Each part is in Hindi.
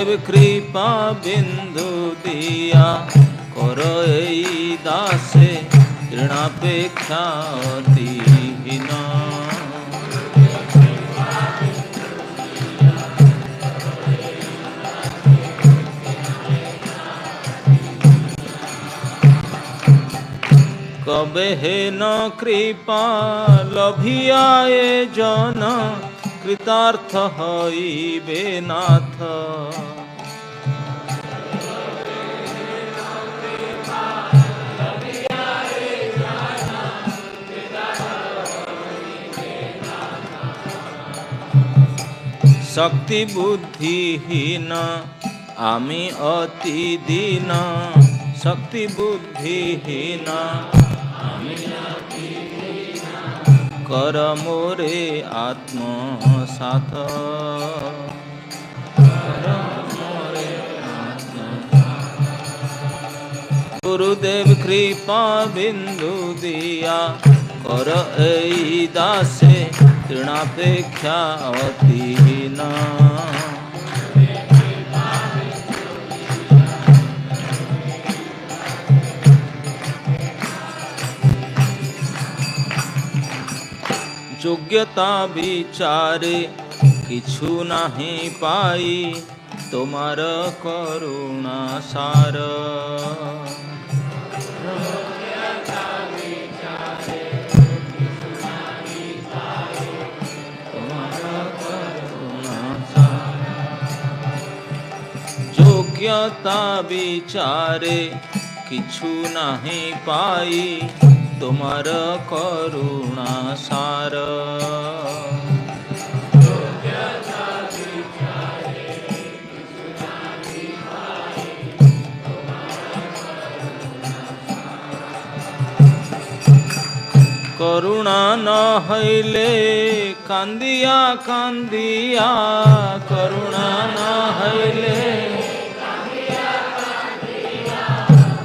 कृपा बिंदु दिया कर एई दासे ऋणापेक्षा अतिहीन। कबे हे न कृपा लभिया ए जन कृतार्थ हईबे नाथ। शक्ति बुद्धिहीन आमी अति दीन, शक्ति बुद्धिहीन आमी अति दीन, कर मोरे आत्मसात। गुरुदेव कृपा बिंदु दिया कर एई दासे ऋणापेक्षा अतिहीन। योग्यता विचारे किछु नहीं पाई तुम्हार करुणा सार। योग्यता विचारे किछु नहीं पाई तुम्हार करुणा सार। करुणा न हईले कांदिया कांदिया, करुणा न हईले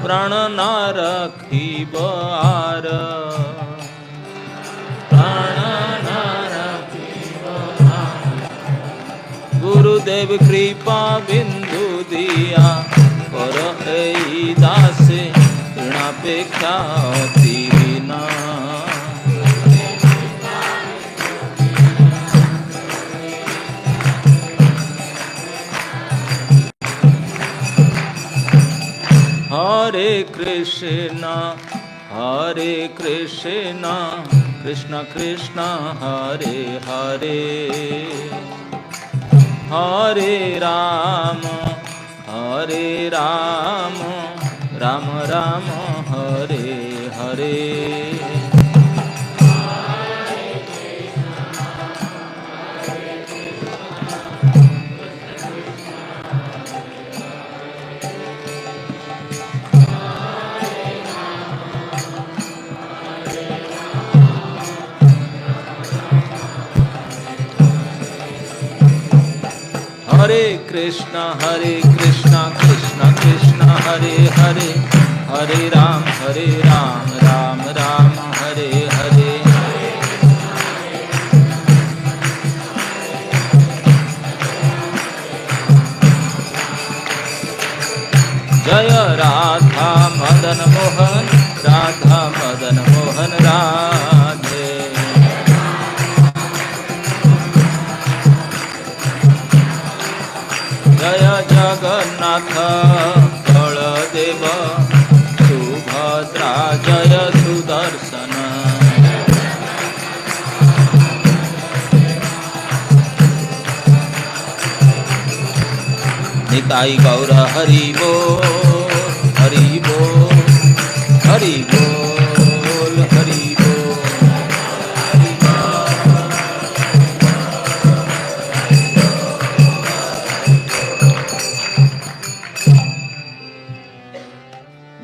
प्राण न रखिब आर, प्राण न रखिब आर। गुरुदेव कृपा बिंदु दिया कर एई दासे ऋणापेक्षा अतिहीन। हरे कृष्ण कृष्ण कृष्ण हरे हरे, हरे राम राम राम हरे हरे। हरे कृष्ण कृष्ण कृष्ण हरे हरे, हरे राम राम राम हरे हरे। जय राधा मदन मोहन, राधा मदन मोहन राधे। जय जगन्नाथ बलदेव सुभद्रा, जय सुदर्शन। निताई गौर हरि बोल, हरि बोल, हरि बोल, हरि बोल।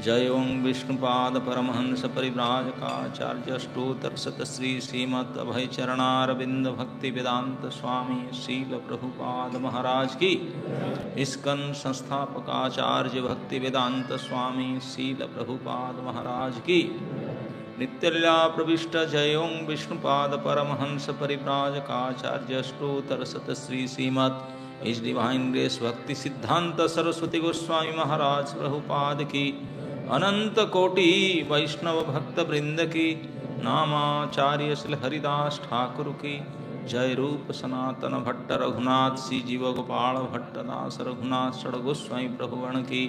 जय ओं विष्णुपाद परमहंस परिव्राजकाचार्य स्तोत्र सत श्री श्रीमद अभय चरणारविंद भक्ति वेदांत स्वामी शील प्रभुपाद महाराज की। इस्कन संस्थापकाचार्य भक्ति वेदांत स्वामी शील प्रभुपाद महाराज की। नित्यलीला प्रविष्ट जय ओं विष्णुपाद परमहंस परिव्राजकाचार्य स्तोत्र सत श्री श्रीमद इस डिवाइन ग्रेस भक्ति सिद्धांत सरस्वती गोस्वामी महाराज प्रभुपाद की, अनंत कोटि वैष्णव भक्त वृंद की, नामाचार्य श्री हरिदास ठाकुर की जय। रूप सनातन भट्ट रघुनाथ सी जीव गोपाल भट्ट दास रघुनाथ षड गोस्वामी प्रभुगण की।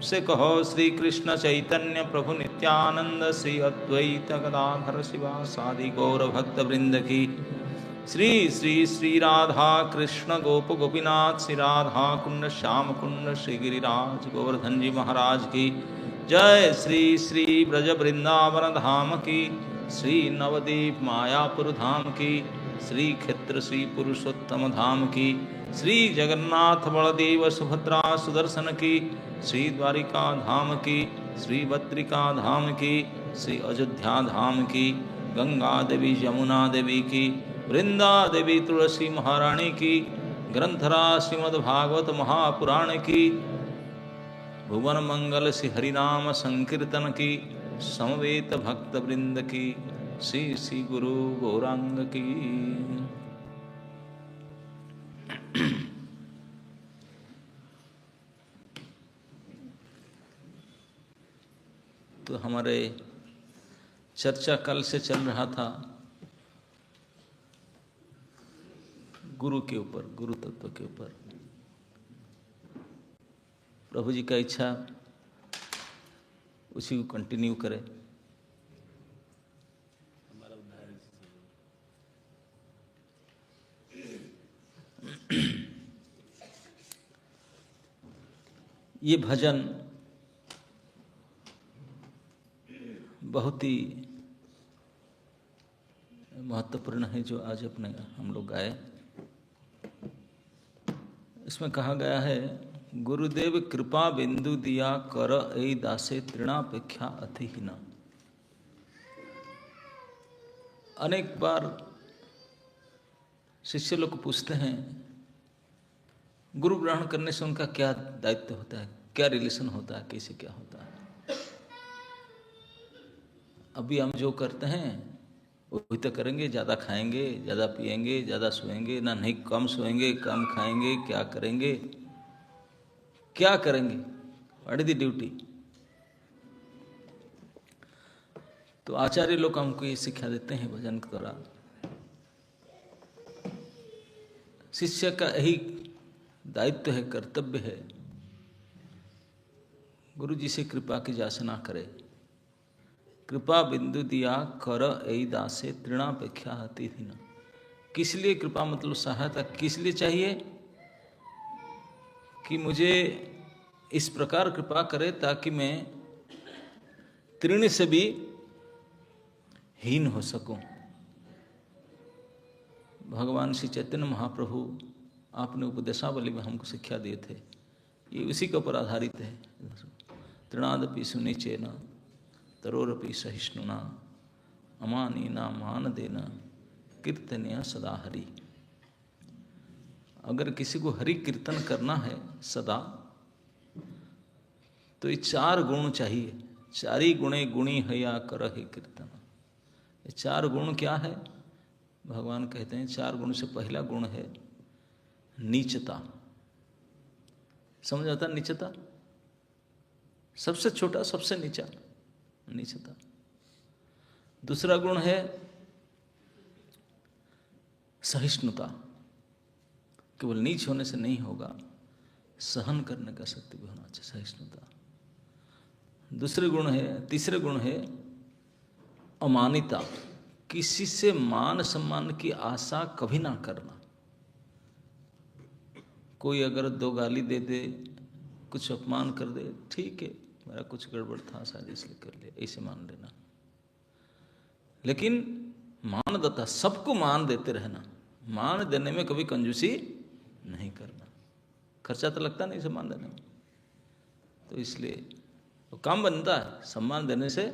से कहो श्री कृष्ण चैतन्य प्रभु नित्यानंद श्री अद्वैत गदाधर शिवासादि गौर भक्त वृंद की। श्री श्री श्री राधा कृष्ण गोप गोपीनाथ श्री राधा कुंड श्याम कुंड श्री गिरिराज गोवर्धन जी महाराज की जय। श्री श्री ब्रज वृंदावन धाम की, श्री नवदीप मायापुर धाम की, श्री क्षेत्र श्री पुरुषोत्तम धाम की, श्री जगन्नाथ बलदेव सुभद्रा सुदर्शन की, श्री द्वारिका धाम की, श्री बद्रिका धाम की, श्री अयोध्या धाम की, गंगा देवी यमुना देवी की, वृंदा देवी तुलसी महारानी की, ग्रंथराज श्रीमद्भागवत महापुराण की, भुवन मंगल श्री हरिनाम संकीर्तन की, समवेत भक्त वृंद की, श्री श्री गुरु गौरांग की। तो हमारे चर्चा कल से चल रहा था गुरु के ऊपर, गुरु तत्व के ऊपर। प्रभु जी का इच्छा उसी को कंटिन्यू करें। ये भजन बहुत ही महत्वपूर्ण है जो आज अपने हम लोग गाए। इसमें कहा गया है, गुरुदेव कृपा बिंदु दिया कर ऐ दासे तृणापेक्षा अतिहीना। अनेक बार शिष्य लोग पूछते हैं गुरु ग्रहण करने से उनका क्या दायित्व होता है, क्या रिलेशन होता है, कैसे क्या होता है। अभी हम जो करते हैं वही तो करेंगे, ज़्यादा खाएंगे, ज़्यादा पिएंगे, ज़्यादा सोएंगे ना, नहीं कम सोएंगे, कम खाएंगे, क्या करेंगे, क्या करेंगे, व्हाट इज द ड्यूटी। तो आचार्य लोग हमको ये शिक्षा देते हैं भजन के द्वारा। शिष्य का यही दायित्व है, कर्तव्य है, गुरु जी से कृपा की याचना करे। कृपा बिंदु दिया कर ऐ दासे तृणापेक्षा अतिहीना। किस लिए कृपा मतलब सहायता किस लिए चाहिए कि मुझे इस प्रकार कृपा करे ताकि मैं तृण से भी हीन हो सकूं। भगवान श्री चैतन्य महाप्रभु आपने उपदेशावली में हमको शिक्षा दिए थे, ये उसी के ऊपर आधारित है। तृणादपि सुनिचेन तरोरपि सहिष्णुना अमानीना मान देना कीर्तनिया सदा हरि। अगर किसी को हरि कीर्तन करना है सदा, तो ये चार गुण चाहिए। चारी गुणे गुणी हया करहि कीर्तन। ये चार गुण क्या है? भगवान कहते हैं चार गुण से पहला गुण है नीचता। समझ आता नीचता? सबसे छोटा, सबसे नीचा, नीचता। दूसरा गुण है सहिष्णुता। केवल नीच होने से नहीं होगा, सहन करने का शक्ति भी होना चाहिए, सहिष्णुता। तीसरे गुण है अमानिता। किसी से मान सम्मान की आशा कभी ना करना। कोई अगर दो गाली दे दे, कुछ अपमान कर दे, ठीक है, मेरा कुछ गड़बड़ था शायद इसलिए कर लिया, ऐसे मान लेना। लेकिन मानदाता, सबको मान देते रहना। मान देने में कभी कंजूसी नहीं करना। खर्चा तो लगता नहीं सम्मान देने में, तो इसलिए तो काम बनता है। सम्मान देने से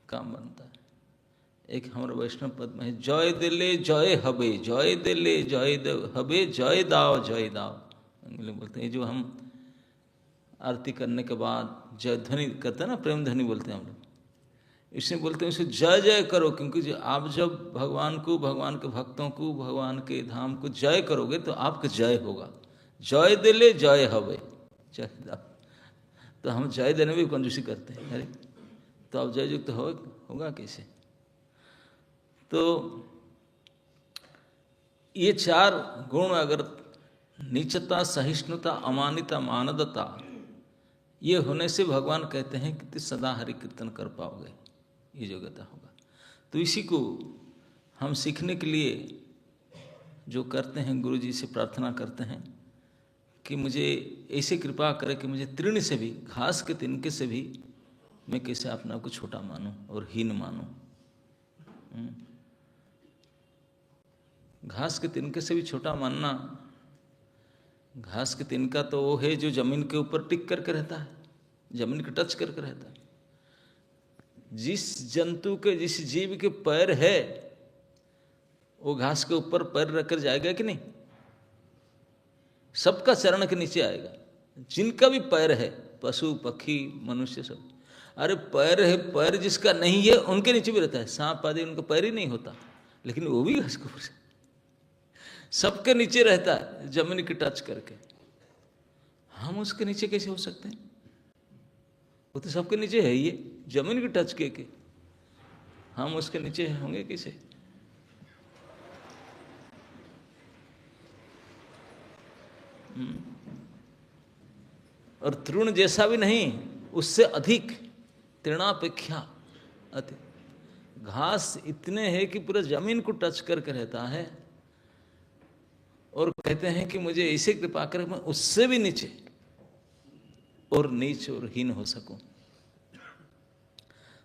काम बनता है। एक हमारे वैष्णव पद में है, जय दिले जय हबे, जय दिले जय हबे, जय दाव जय दाव। अंग्रेजी बोलते हैं, जो हम आरती करने के बाद जय ध्वनि करते हैं ना, प्रेम ध्वनि बोलते हैं हम लोग। इसलिए बोलते हैं उसे जय जय करो, क्योंकि आप जब भगवान को, भगवान के भक्तों को, भगवान के धाम को जय करोगे तो आपका जय होगा। जय दिले जय हवे, तो हम जय देने में कंजूसी करते हैं, अरे तो आप जय युक्त होगा कैसे? तो ये चार गुण अगर नीचता, सहिष्णुता, अमानिता, मानदता, ये होने से भगवान कहते हैं कि सदा हरि कीर्तन कर पाओगे, ये योग्यता होगा। तो इसी को हम सीखने के लिए जो करते हैं, गुरु जी से प्रार्थना करते हैं कि मुझे ऐसे कृपा करे कि मुझे तृण से भी, घास के तिनके से भी मैं कैसे अपने आप को छोटा मानूं और हीन मानूं। घास के तिनके से भी छोटा मानना, घास के तिनका तो वो है जो जमीन के ऊपर टिक करके रहता है, जमीन के टच करके रहता है। जिस जंतु के, जिस जीव के पैर है, वो घास के ऊपर पैर रखकर जाएगा कि नहीं? सबका चरण के नीचे आएगा, जिनका भी पैर है, पशु पक्षी मनुष्य सब। अरे पैर है, पैर जिसका नहीं है उनके नीचे भी रहता है। सांप आदि उनका पैर ही नहीं होता, लेकिन वो भी घास के ऊपर सबके नीचे रहता है, जमीन की टच करके। हम उसके नीचे कैसे हो सकते हैं? वो तो सबके नीचे है, ये जमीन की टच के हम उसके नीचे होंगे कैसे? और तृण जैसा भी नहीं, उससे अधिक, तृणापेक्षा अधिक। घास इतने है कि पूरा जमीन को टच करके रहता है, और कहते हैं कि मुझे ऐसे कृपा कर मैं उससे भी नीचे और नीच और हीन हो सकूं।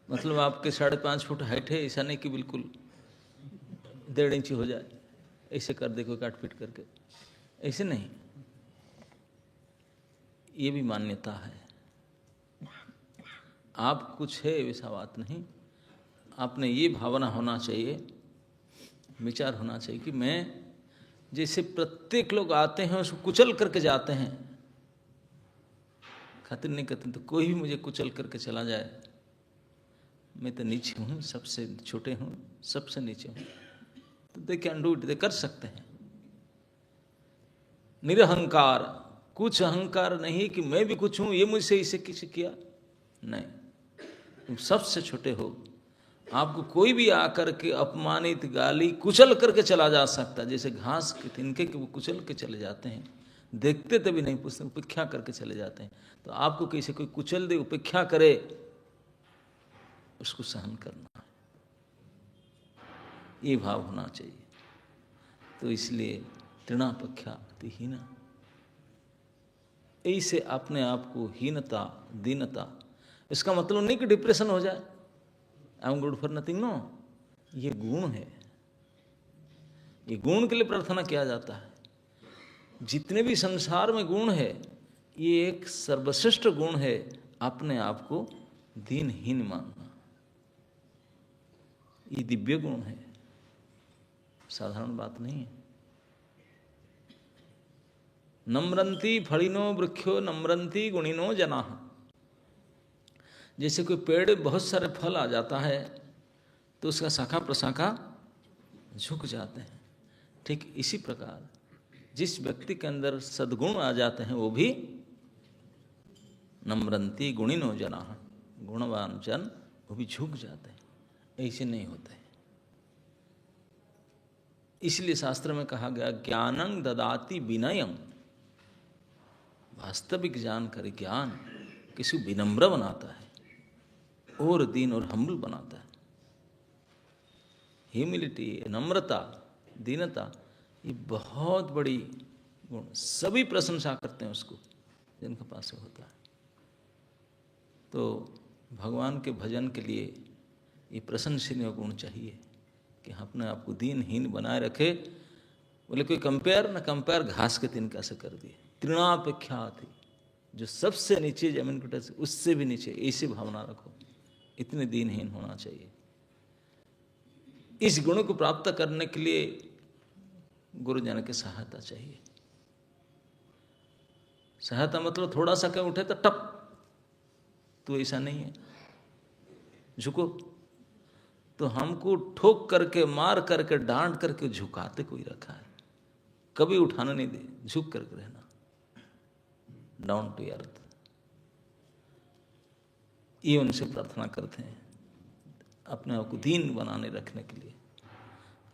मतलब आपके 5.5 फुट हाइट है, ऐसा नहीं कि बिल्कुल 1.5 इंच हो जाए, ऐसे कर दे कोई काट पीट करके, ऐसे नहीं। ये भी मान्यता है। आप कुछ है वैसा बात नहीं। आपने ये भावना होना चाहिए, विचार होना चाहिए कि मैं, जैसे प्रत्येक लोग आते हैं उसको कुचल करके जाते हैं, खातिर नहीं करते, तो कोई भी मुझे कुचल करके चला जाए, मैं तो नीचे हूँ, सबसे छोटे हूँ, सबसे नीचे हूँ, तो दे कैन डू इट, दे कर सकते हैं। निरहंकार, कुछ अहंकार नहीं कि मैं भी कुछ हूँ, ये मुझसे इसे किसी किया, नहीं। तुम सबसे छोटे हो, आपको कोई भी आकर के अपमानित, गाली, कुचल करके चला जा सकता, जैसे घास के तिनके के वो कुचल के चले जाते हैं, देखते तभी नहीं पूछते, उपेक्षा करके चले जाते हैं। तो आपको कैसे कोई कुचल दे, उपेक्षा करे, उसको सहन करना है, ये भाव होना चाहिए। तो इसलिए तृणापेक्षा हीना, ऐसे अपने आप को हीनता, दीनता, इसका मतलब नहीं कि डिप्रेशन हो जाए, I am good for nothing, no. ये गुण है, ये गुण के लिए प्रार्थना किया जाता है। जितने भी संसार में गुण है, ये एक सर्वश्रेष्ठ गुण है, अपने आप को दीनहीन मानना। ये दिव्य गुण है, साधारण बात नहीं है। नम्रंती फलिनो वृक्षो नम्रंती गुणिनो जनाः। जैसे कोई पेड़ बहुत सारे फल आ जाता है तो उसका शाखा प्रशाखा झुक जाते हैं, ठीक इसी प्रकार जिस व्यक्ति के अंदर सद्गुण आ जाते हैं वो भी नम्रंती गुणिनो जनाः, गुणवान जन वो भी झुक जाते हैं, ऐसे नहीं होते। इसलिए शास्त्र में कहा गया ज्ञानं ददाति विनयं, वास्तविक जानकर ज्ञान किसी विनम्र बनाता है और दीन और हम्बल बनाता है। ह्यूमिलिटी, नम्रता, दीनता, ये बहुत बड़ी गुण, सभी प्रशंसा करते हैं उसको जिनके पास होता है। तो भगवान के भजन के लिए ये प्रशंसनीय गुण चाहिए कि अपने आप को दीनहीन बनाए रखे। बोले कोई कंपेयर न कंपेयर घास के तिनका से कर दिए, तृणापेक्षा थी, जो सबसे नीचे जमीन के टच, उससे भी नीचे, ऐसी भावना रखो, इतने दीनहीन होना चाहिए। इस गुण को प्राप्त करने के लिए गुरुजन की सहायता चाहिए। सहायता मतलब थोड़ा सा क्या उठे तो टप, तो ऐसा नहीं है, झुको, तो हमको ठोक करके, मार करके, डांट करके झुकाते कोई रखा है, कभी उठाना नहीं दे, झुक करके रहना, डाउन टू अर्थ। ये उनसे प्रार्थना करते हैं अपने आप को दीन बनाने रखने के लिए।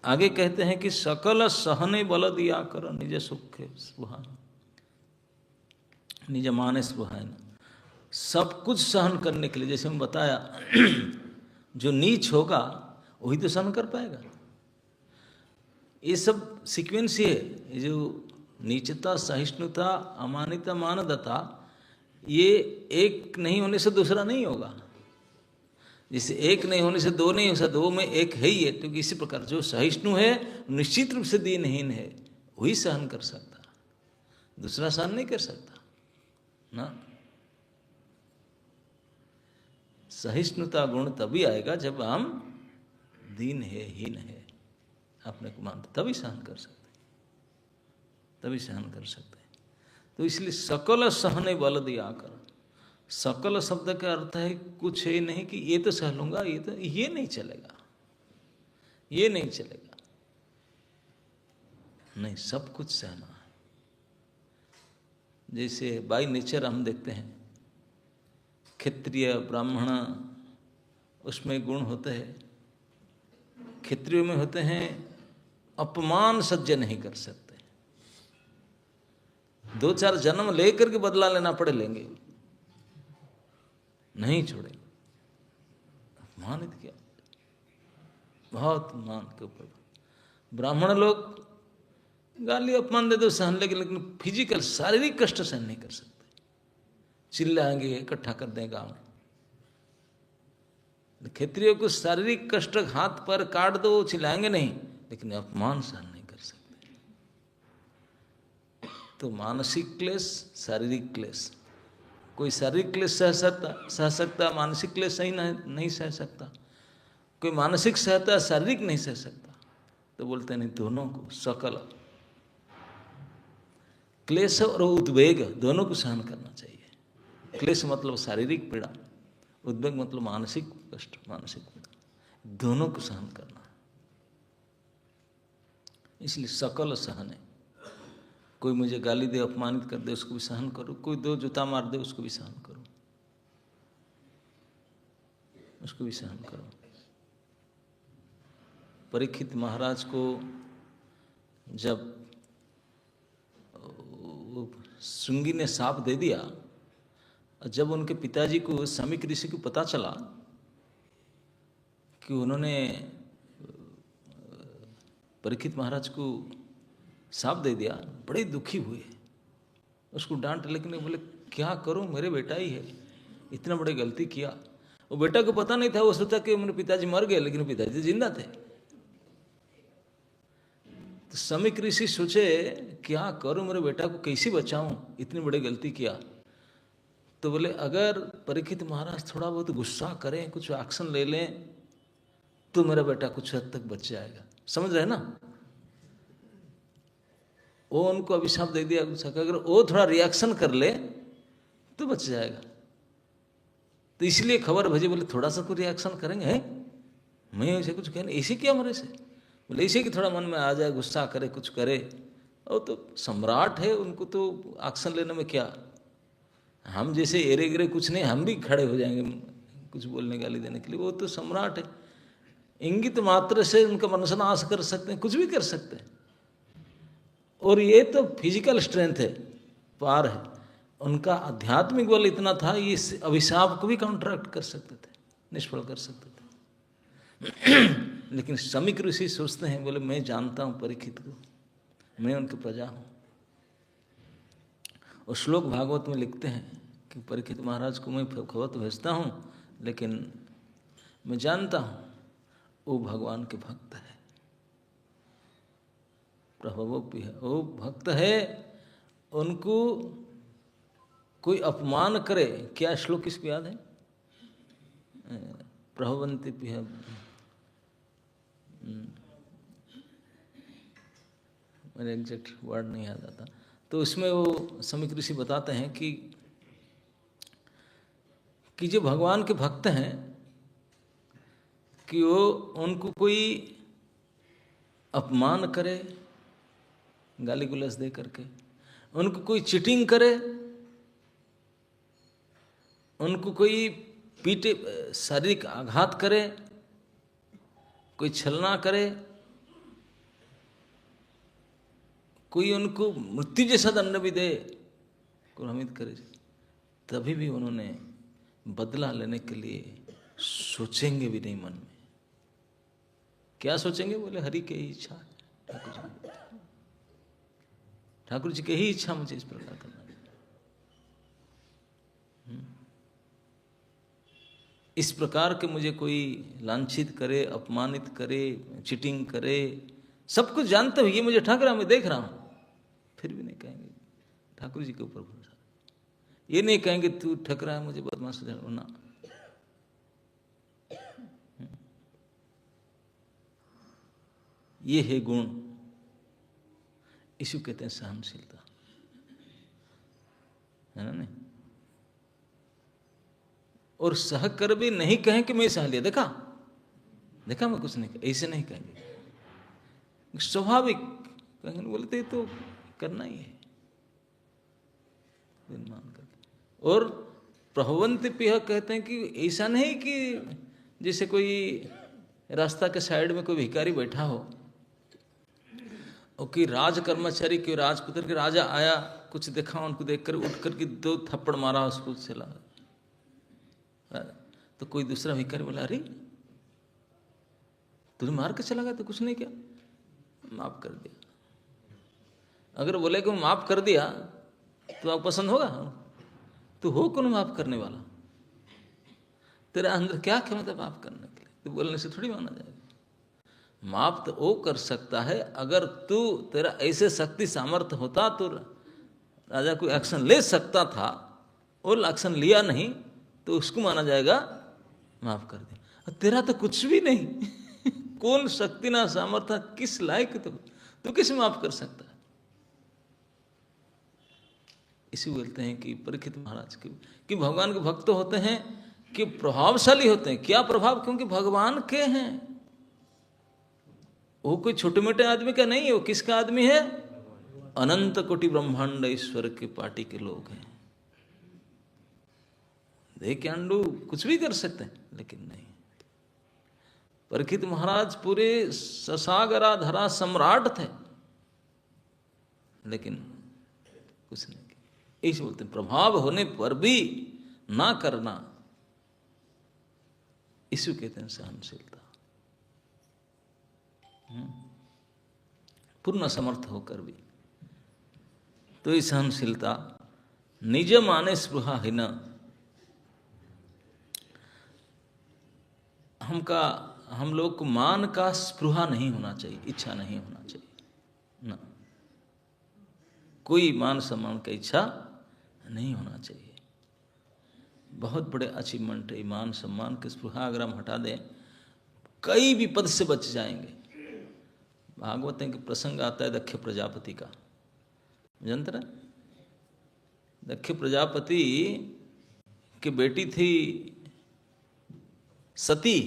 आगे कहते हैं कि सकल सहने बल दिया कर निज सुख सुहान, निज मानस सुहान। सब कुछ सहन करने के लिए, जैसे हम बताया जो नीच होगा वही तो सहन कर पाएगा। ये सब सीक्वेंस ही है, ये जो नीचता, सहिष्णुता, अमानिता, मानदता, ये एक नहीं होने से दूसरा नहीं होगा। जैसे एक नहीं होने से दो नहीं हो सकता, दो में एक है ही है। तो इसी प्रकार जो सहिष्णु है निश्चित रूप से दीनहीन है, वही सहन कर सकता, दूसरा सहन नहीं कर सकता ना। सहिष्णुता गुण तभी आएगा जब हम दीन है, हीन है, अपने को मानते, तभी सहन कर सकते, तभी सहन कर सकते। तो इसलिए सकल सहने बल दिया कर। सकल शब्द का अर्थ है कुछ है नहीं कि ये तो सह लूंगा, ये नहीं चलेगा, ये नहीं चलेगा, नहीं, सब कुछ सहना है। जैसे बाय नेचर हम देखते हैं क्षत्रिय ब्राह्मण, उसमें गुण होते हैं। क्षत्रियों में होते हैं अपमान सह्य नहीं कर सकते, 2-4 जन्म लेकर के बदला लेना पड़े लेंगे, नहीं छोड़ेंगे। अपमानित किया, बहुत मान के ऊपर। ब्राह्मण लोग गाली अपमान दे दो सहन लेकिन फिजिकल शारीरिक कष्ट सहन नहीं कर सकते, चिल्लाएंगे, इकट्ठा कर दें गांव में। क्षत्रियों को शारीरिक कष्ट, हाथ पर काट दो, चिल्लाएंगे नहीं, लेकिन अपमान सहन नहीं कर सकते। तो मानसिक क्लेश, शारीरिक क्लेश, कोई शारीरिक क्लेश सह सकता, मानसिक क्लेश सही नहीं सह सकता। कोई मानसिक सहता, शारीरिक नहीं सह सकता। तो बोलते नहीं, दोनों को, सकल क्लेश और उद्वेग दोनों को सहन करना चाहिए। क्लेश मतलब शारीरिक पीड़ा, उद्वेग मतलब मानसिक कष्ट, मानसिक पीड़ा, दोनों को सहन करना। इसलिए सकल सहन है। कोई मुझे गाली दे, अपमानित कर दे, उसको भी सहन करो। कोई 2 जूता मार दे, उसको भी सहन करो, उसको भी सहन करो। परीक्षित महाराज को जब श्रृंगी ने शाप दे दिया, जब उनके पिताजी को, समीक ऋषि को पता चला कि उन्होंने परीक्षित महाराज को शाप दे दिया, बड़े दुखी हुए। उसको डांट, लेकिन बोले क्या करूं, मेरे बेटा ही है, इतना बड़ी गलती किया। वो बेटा को पता नहीं था, वो सोचा कि मेरे पिताजी मर गए, लेकिन पिताजी जिंदा थे। तो समीक ऋषि सोचे क्या करूं, मेरे बेटा को कैसे बचाऊं, इतनी बड़ी गलती किया। तो बोले अगर परीक्षित महाराज थोड़ा बहुत गुस्सा करें, कुछ एक्शन ले लें, तो मेरा बेटा कुछ हद तक बच जाएगा। समझ रहे ना? वो उनको अभिशाप दे दिया गुस्सा का, अगर वो थोड़ा रिएक्शन कर ले तो बच जाएगा। तो इसलिए खबर भेजी, बोले थोड़ा सा कोई रिएक्शन करेंगे, हैं मैं ऐसे कुछ कहने, ऐसे क्या मेरे से, बोले इसे कि थोड़ा मन में आ जाए, गुस्सा करे, कुछ करे। और तो सम्राट है, उनको तो एक्शन लेने में क्या, हम जैसे एरे गिरे कुछ नहीं, हम भी खड़े हो जाएंगे कुछ बोलने, गाली देने के लिए। वो तो सम्राट है, इंगित मात्र से उनका मनसा नाश कर सकते हैं, कुछ भी कर सकते हैं। और ये तो फिजिकल स्ट्रेंथ है, पार है। उनका आध्यात्मिक बल इतना था, ये अभिशाप को भी काउंटरैक्ट कर सकते थे, निष्फल कर सकते थे। लेकिन समीक ऋषि सोचते हैं, बोले मैं जानता हूं परीक्षित को, मैं उनकी प्रजा हूं। और श्लोक भागवत में लिखते हैं कि परीक्षित महाराज को मैं खबर तो भेजता हूं, लेकिन मैं जानता हूं वो भगवान के भक्त है, प्रभवोपि है, वो भक्त है। उनको कोई अपमान करे, क्या श्लोक किसको याद है? प्रभवंती पिह, मेरे एग्जैक्ट वर्ड नहीं याद आता। तो इसमें वो समीक ऋषि बताते हैं कि जो भगवान के भक्त हैं, कि वो उनको कोई अपमान करे गाली गुलस दे करके, उनको कोई चीटिंग करे, उनको कोई पीटे, शारीरिक आघात करे, कोई छलना करे, कोई उनको मृत्यु जैसा दंड भी दे, क्रोधित करे, तभी भी उन्होंने बदला लेने के लिए सोचेंगे भी नहीं मन में। क्या सोचेंगे? बोले हरि की ही इच्छा, ठाकुर जी की ही इच्छा मुझे इस प्रकार करना है। इस प्रकार के मुझे कोई लांछित करे, अपमानित करे, चीटिंग करे, सब कुछ जानते हुए मुझे ठग रहा, मैं देख रहा हूं, फिर भी नहीं कहेंगे ठाकुर जी के ऊपर भरोसा। ये नहीं कहेंगे तू ठग रहा है मुझे, बदमाश ना। ये है गुण, इसी कहते हैं सहनशीलता, है ना? नहीं, और सह कर भी नहीं कहें कि मैं सह लिया, देखा देखा मैं कुछ नहीं कहा, ऐसे नहीं कहेंगे, स्वाभाविक कहेंगे, बोलते तो करना ही है मान करके। और प्रभवंत पिह कहते हैं कि ऐसा नहीं कि जैसे कोई रास्ता के साइड में कोई भिखारी बैठा हो और कि राज कर्मचारी के राजपुत्र के राजा आया, कुछ देखा, उनको देखकर उठ करके 2 थप्पड़ मारा, उसको चला, तो कोई दूसरा भिखारी बोला अरे तुझे मार के चला गया तो कुछ नहीं किया, माफ कर दिया। अगर बोले कि माफ कर दिया तो आपको पसंद होगा? तो हो कौन माफ करने वाला? तेरा अंदर क्या क्षमता माफ करने के लिए? तो बोलने से थोड़ी माना जाएगा। माफ तो वो कर सकता है अगर तू, तेरा ऐसे शक्ति सामर्थ्य होता तो राजा कोई एक्शन ले सकता था, और एक्शन लिया नहीं तो उसको माना जाएगा माफ कर दे। तेरा तो कुछ भी नहीं कौन शक्ति ना सामर्थ्य, किस लायक तो किस माफ कर सकता है? इसी बोलते हैं कि परीक्षित महाराज कि भगवान के भक्त होते हैं कि प्रभावशाली होते हैं। क्या प्रभाव? क्योंकि भगवान के हैं। वो कोई छोटे मोटे आदमी का नहीं है, वो किसका आदमी है? अनंत कोटि ब्रह्मांड ईश्वर के पार्टी के लोग हैं। देख अंडू कुछ भी कर सकते हैं, लेकिन नहीं। परीक्षित महाराज पूरे ससागरा धरा सम्राट थे, लेकिन कुछ नहीं। इसे बोलते हैं प्रभाव होने पर भी ना करना, इसे कहते हैं सहनशीलता। पूर्ण समर्थ होकर भी तो ये सहनशीलता। निज माने स्पृहा ही न, हम लोग को मान का स्पृहा नहीं होना चाहिए, इच्छा नहीं होना चाहिए ना, कोई मान सम्मान का इच्छा नहीं होना चाहिए। बहुत बड़े अचीवमेंट है मान सम्मान के स्पृहा अगर हम हटा दें, कई विपद से बच जाएंगे। भागवत के प्रसंग आता है दक्ष प्रजापति का, जानते ना? दक्ष प्रजापति की बेटी थी सती,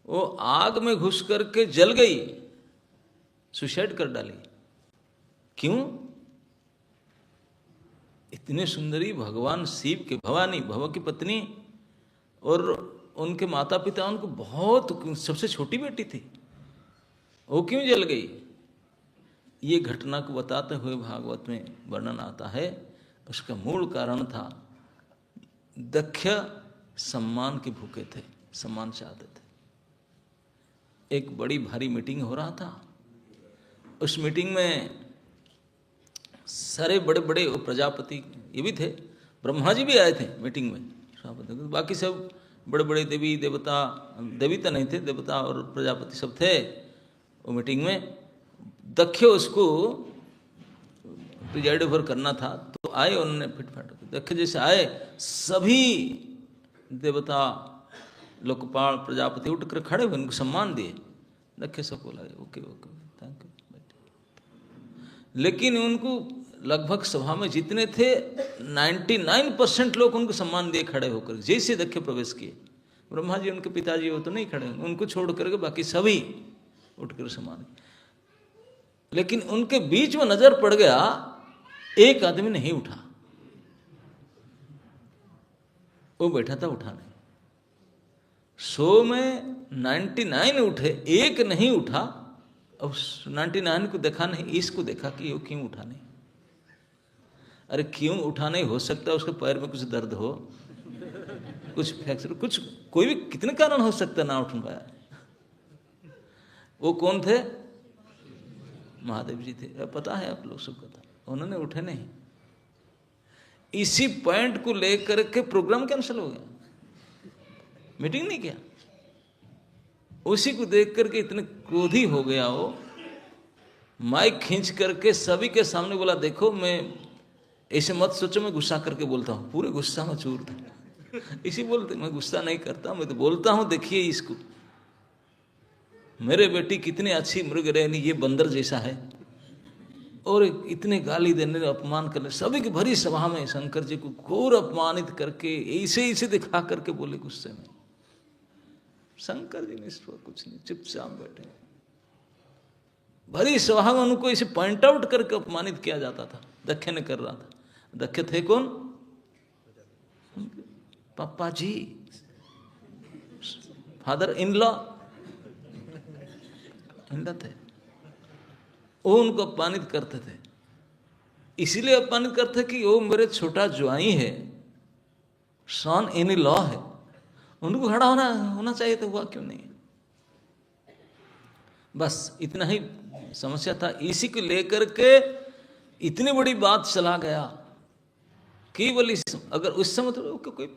वो आग में घुस करके जल गई, सुसाइड कर डाली। क्यों? इतने सुंदरी भगवान शिव के, भवानी भव की पत्नी, और उनके माता पिता उनको बहुत, सबसे छोटी बेटी थी, वो क्यों जल गई? ये घटना को बताते हुए भागवत में वर्णन आता है। उसका मूल कारण था दक्ष सम्मान के भूखे थे, सम्मान चाहते थे। एक बड़ी भारी मीटिंग हो रहा था, उस मीटिंग में सारे बड़े बड़े प्रजापति ये भी थे, ब्रह्मा जी भी आए थे मीटिंग में, बाकी सब बड़े बड़े देवी देवता, देवी तो नहीं थे, देवता और प्रजापति सब थे वो मीटिंग में। दक्ष उसको प्रिजाइड ओवर करना था, तो आए उन्होंने फिटफाट। दक्ष जैसे आए, सभी देवता लोकपाल प्रजापति उठ कर खड़े हुए, उनको सम्मान दिए। दक्ष सब बोला ओके ओके थैंक यू। लेकिन उनको लगभग सभा में जितने थे 99% लोग उनको सम्मान दिए खड़े होकर, जैसे दक्ष प्रवेश किए। ब्रह्मा जी उनके पिताजी वो तो नहीं खड़े होंगे, उनको छोड़ करके बाकी सभी उठकर समान। लेकिन उनके बीच में नजर पड़ गया, एक आदमी नहीं उठा, वो बैठा था, उठा नहीं। 100 में 99 उठे, एक नहीं उठा। अब 99 को देखा नहीं, इसको देखा कि वो क्यों उठा नहीं। अरे क्यों उठा नहीं, हो सकता है उसके पैर में कुछ दर्द हो, कुछ फ्रैक्चर, कुछ कोई भी कितने कारण हो सकता ना उठ पाया। वो कौन थे? महादेव जी थे, पता है आप लोग सबको था। उन्होंने उठे नहीं। इसी पॉइंट को लेकर के प्रोग्राम कैंसिल हो गया, मीटिंग नहीं किया। उसी को देख करके इतने क्रोधी हो गया वो, माइक खींच करके सभी के सामने बोला, देखो मैं ऐसे मत सोचो मैं गुस्सा करके बोलता हूँ, पूरे गुस्सा में चूर था। इसी बोलते मैं गुस्सा नहीं करता, मैं तो बोलता हूँ देखिए इसको, मेरे बेटी कितनी अच्छी मृग रहनी, ये बंदर जैसा है। और इतने गाली देने, अपमान करने, सभी की भरी सभा में शंकर जी को घोर अपमानित करके ऐसे ऐसे दिखा करके बोले गुस्से में। शंकर जी ने इस पर कुछ नहीं, चुपचाप बैठे। भरी सभा में उनको इसे पॉइंट आउट करके अपमानित किया जाता था। दक्ष ने कर रहा था। दक्ष थे कौन? पापा जी, फादर इन लॉ थे। वो उनको अपमानित करते थे, इसीलिए अपमानित करते कि वो मेरे छोटा ज्वाई है, सन इन लॉ है, उनको खड़ा होना चाहिए तो हुआ क्यों नहीं। बस इतना ही समस्या था। इसी को लेकर के इतनी बड़ी बात चला गया केवल अगर उस समय तो कोई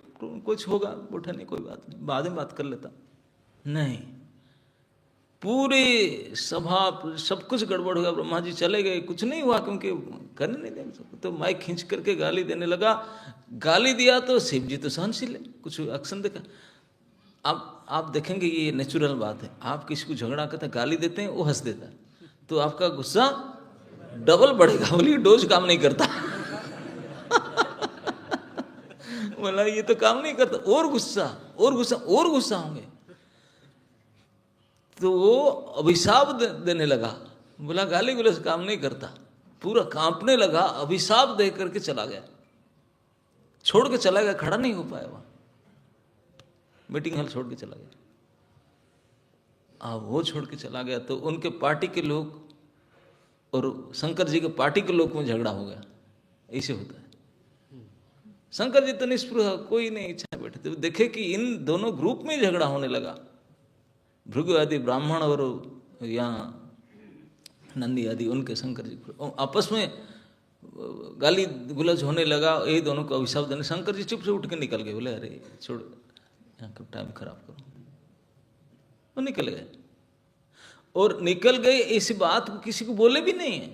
कुछ होगा, उठा नहीं, कोई बात नहीं, बाद में बात कर लेता, नहीं। पूरे सभा सब कुछ गड़बड़ हो गया। ब्रह्मा जी चले गए, कुछ नहीं हुआ क्योंकि करने नहीं देंगे। तो माइक खींच करके गाली देने लगा। गाली दिया तो शिव जी तो सहनशील है, कुछ एक्शन देखा। अब आप देखेंगे ये नेचुरल बात है। आप किसी को झगड़ा करते गाली देते हैं, वो हंस देता है, तो आपका गुस्सा डबल बढ़ेगा। बोलिए डोज काम नहीं करता। बोला ये तो काम नहीं करता, और गुस्सा और गुस्सा और गुस्सा होंगे। तो वो अभिशाप देने लगा। बोला गाली गुलस काम नहीं करता, पूरा कांपने लगा, अभिशाप दे करके चला गया, छोड़ के चला गया, खड़ा नहीं हो पाया वहां, मीटिंग हॉल छोड़ के चला गया। वो छोड़ के चला गया तो उनके पार्टी के लोग और शंकर जी के पार्टी के लोग में झगड़ा हो गया। ऐसे होता है। शंकर जी तो निष्पृह, कोई नहीं इच्छा बैठे थे, देखे कि इन दोनों ग्रुप में झगड़ा होने लगा। भृगु आदि ब्राह्मण और यहाँ नंदी आदि, उनके शंकर जी आपस में गाली गुलज होने लगा। ये दोनों को अभिशाप देने, शंकर जी चुप से उठ के निकल गए। बोले अरे छोड़, यहाँ का टाइम खराब करो। वो निकल गए, और निकल गए, इस बात को किसी को बोले भी नहीं है।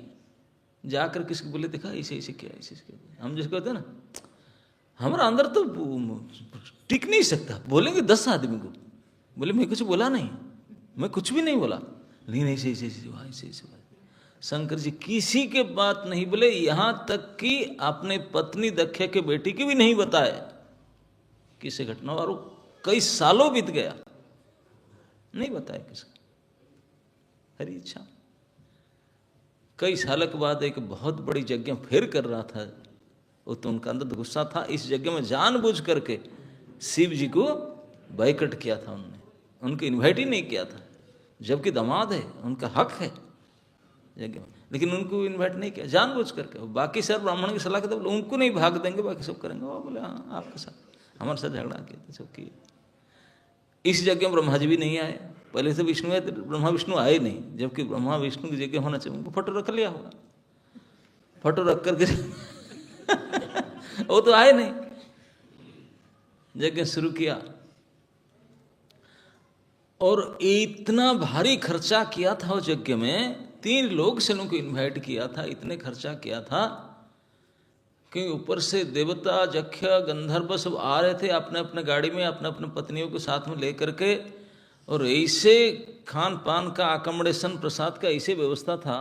जाकर किसी को बोले, देखा ऐसे ऐसे किया, ऐसे ऐसे किया। हम जिसको कहते हैं ना, हमारा अंदर तो टिक नहीं सकता। बोलेंगे 10 आदमी को, बोले मैं कुछ बोला नहीं, मैं कुछ भी नहीं बोला, नहीं ऐसे ऐसे ऐसे ऐसे। शंकर जी किसी के बात नहीं बोले, यहां तक कि अपने पत्नी दक्ष के बेटी की भी नहीं बताए किसी घटना। और कई सालों बीत गया, नहीं बताया किसी, हरी इच्छा। कई साल के बाद एक बहुत बड़ी यज्ञ फिर कर रहा था। वो तो उनका अंदर गुस्सा था। इस यज्ञ में जानबूझ करके शिव जी को बाइकट किया था उन्होंने, उनको इनवाइट ही नहीं किया था, जबकि दामाद है, उनका हक है यज्ञ में, लेकिन उनको इनवाइट नहीं किया जानबूझ करके। बाकी सर ब्राह्मण की सलाह के तो उनको नहीं भाग देंगे, बाकी सब करेंगे। वो बोले हाँ आपके साथ, हमारे साथ झगड़ा किया सब किए। इस यज्ञ में ब्रह्मा जी भी नहीं आए। पहले से विष्णु है, तो ब्रह्मा विष्णु आए नहीं, जबकि ब्रह्मा विष्णु की जगह होना चाहिए। उनको फोटो रख लिया होगा, फोटो रख करके वो तो आए नहीं। यज्ञ शुरू किया, और इतना भारी खर्चा किया था उस यज्ञ में। 3 लोग से उनको इन्वाइट किया था, इतने खर्चा किया था कि ऊपर से देवता यक्ष गंधर्व सब आ रहे थे अपने अपने गाड़ी में, अपने अपने पत्नियों को साथ में लेकर के। और ऐसे खान पान का, अकोमोडेशन, प्रसाद का ऐसे व्यवस्था था।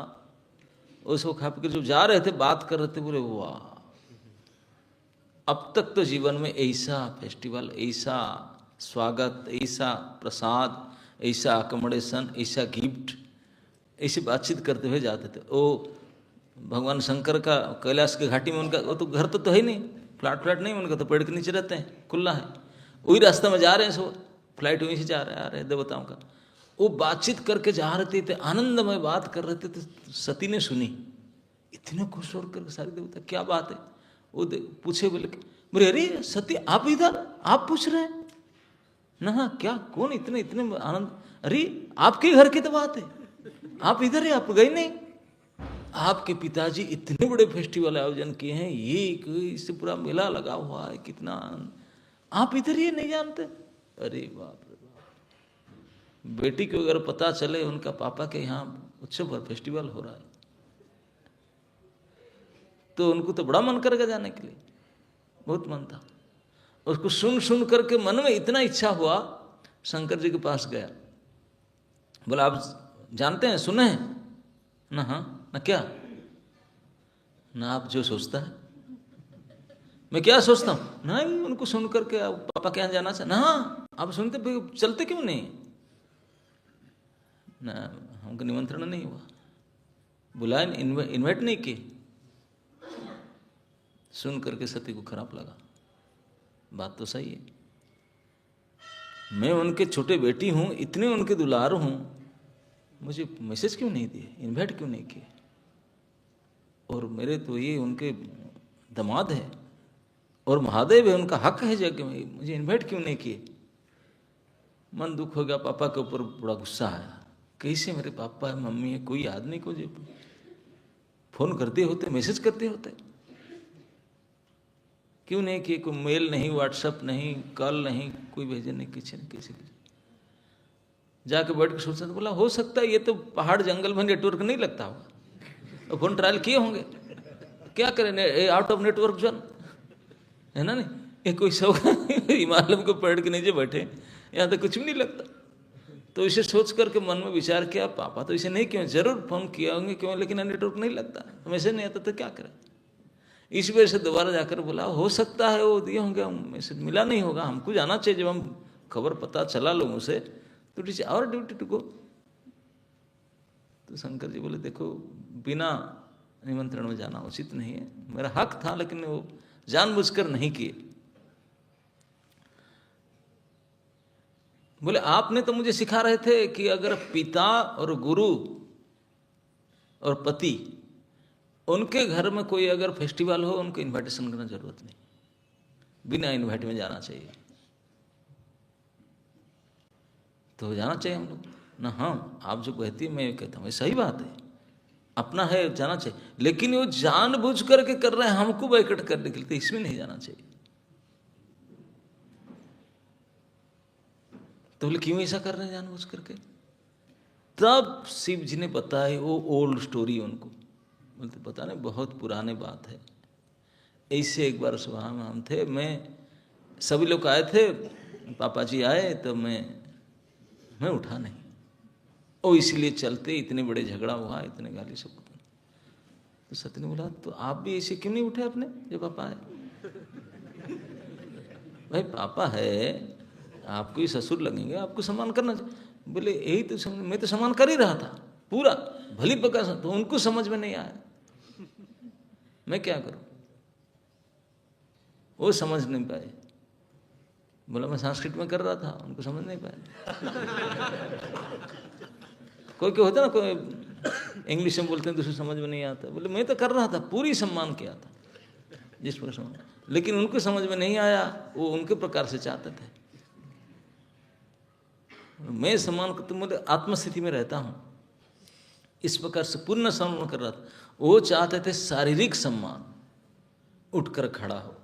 उसको खा पी कर जो जा रहे थे, बात कर रहे थे, बोले वाह अब तक तो जीवन में ऐसा फेस्टिवल, ऐसा स्वागत, ऐसा प्रसाद, ऐसा अकोमोडेशन, ऐसा गिफ्ट, ऐसी बातचीत करते हुए जाते थे। वो भगवान शंकर का कैलाश की घाटी में उनका वो तो घर तो है ही नहीं, फ्लैट नहीं उनका, तो पेड़ के नीचे रहते हैं, खुला है। वही रास्ते में जा रहे हैं, सो फ्लाइट वहीं से जा रहे हैं, आ रहे हैं देवताओं का। वो बातचीत करके जा रहे थे, आनंदमय बात कर रहे थे, तो सती ने सुनी, इतने खुश होकर सारे देवता, क्या बात है? वो पूछे, बोले अरे सती आप इधर, आप पूछ रहे हैं ना? हाँ क्या, कौन इतने इतने आनंद? अरे आपके घर की तो बात है, आप इधर है, आप गए नहीं? आपके पिताजी इतने बड़े फेस्टिवल आयोजन किए हैं, ये इससे पूरा मेला लगा हुआ है, कितना आनंद, आप इधर ये नहीं जानते? अरे बाप रे बाप, बेटी को अगर पता चले उनका पापा के यहाँ उत्सव और फेस्टिवल हो रहा है, तो उनको तो बड़ा मन करेगा जाने के लिए, बहुत मन था। उसको सुन सुन करके मन में इतना इच्छा हुआ, शंकर जी के पास गया, बोला आप जानते हैं, सुने हैं ना? हाँ ना, क्या ना? आप जो सोचता है, मैं क्या सोचता हूँ? नहीं, उनको सुन करके पापा के यहाँ जाना चाहिए ना? हाँ आप सुनते चलते क्यों नहीं ना? हमको निमंत्रण नहीं हुआ, बुलाए, इन्वाइट नहीं किए। सुन करके सती को खराब लगा, बात तो सही है, मैं उनके छोटे बेटी हूँ, इतने उनके दुलार हूँ, मुझे मैसेज क्यों नहीं दिए, इनवाइट क्यों नहीं किए? और मेरे तो ये उनके दामाद है और महादेव है, उनका हक है जगह में, मुझे इनवाइट क्यों नहीं किए? मन दुख हो गया, पापा के ऊपर बड़ा गुस्सा आया, कैसे मेरे पापा है, मम्मी है, कोई याद नहीं को जो फोन करते होते, मैसेज करते होते, क्यों नहीं किए? कोई मेल नहीं, व्हाट्सएप नहीं, कॉल नहीं, कोई भेजे नहीं, किसी नहीं, किसी जाके बैठ के सोचा, बोला हो सकता है ये तो पहाड़ जंगल में नेटवर्क नहीं लगता होगा, फोन ट्रायल किए होंगे, क्या करें, आउट ऑफ नेटवर्क जोन है ना? नहीं, ये कोई सब हिमालय को पेड़ के नीचे बैठे, यहाँ तो कुछ भी नहीं लगता। तो इसे सोच करके मन में विचार किया, पापा तो इसे नहीं क्यों, जरूर फोन किया होंगे, क्यों, लेकिन नेटवर्क नहीं लगता, मैसेज नहीं आता तो क्या करें? इस वजह से दोबारा जाकर बोला, हो सकता है वो दिए होंगे, मैसेज मिला नहीं होगा, हमको जाना चाहिए, जब हम खबर पता चला लोगों से तो टीचर और ड्यूटी टू गो। तो शंकर जी बोले, देखो बिना निमंत्रण में जाना उचित नहीं है, मेरा हक था, लेकिन वो जानबूझकर नहीं किए। बोले आपने तो मुझे सिखा रहे थे कि अगर पिता और गुरु और पति, उनके घर में कोई अगर फेस्टिवल हो, उनको इनविटेशन करना जरूरत नहीं, बिना इनवाइट में जाना चाहिए, तो जाना चाहिए हम लोग ना? हाँ आप जो कहती है मैं कहता हूँ, सही बात है, अपना है, जाना चाहिए, लेकिन वो जानबूझ करके कर रहे हैं हमको बैकट करने के लिए, तो इसमें नहीं जाना चाहिए। तो बोले क्यों ऐसा कर रहे हैं जानबूझ करके? तब शिव जी ने बताया वो ओल्ड स्टोरी उनको, बोलते पता नहीं बहुत पुराने बात है। ऐसे एक बार सुबह में हम थे, मैं सभी लोग आए थे, पापा जी आए, तो मैं उठा नहीं, और इसलिए चलते इतने बड़े झगड़ा हुआ, इतने गाली सब। तो सती ने बोला तो आप भी ऐसे क्यों नहीं उठे अपने जब पापा आए? भाई पापा है, आपको ही ससुर लगेंगे, आपको सम्मान करना चाहिए। बोले यही तो समझ, मैं तो सम्मान कर ही रहा था पूरा भली पका, तो उनको समझ में नहीं आया, मैं क्या करूं? वो समझ नहीं पाए। बोला मैं संस्कृत में कर रहा था, उनको समझ नहीं पाए। कोई कोई होता ना, कोई इंग्लिश में बोलते हैं दूसरे समझ में नहीं आता। बोले मैं तो कर रहा था, पूरी सम्मान किया था जिस पर सम्मान, लेकिन उनको समझ में नहीं आया, वो उनके प्रकार से चाहते थे। मैं सम्मान करते, मतलब आत्मस्थिति में रहता हूँ, इस प्रकार से पूर्ण सम्मान कर रहा था। वो चाहते थे शारीरिक सम्मान, उठकर खड़ा हो,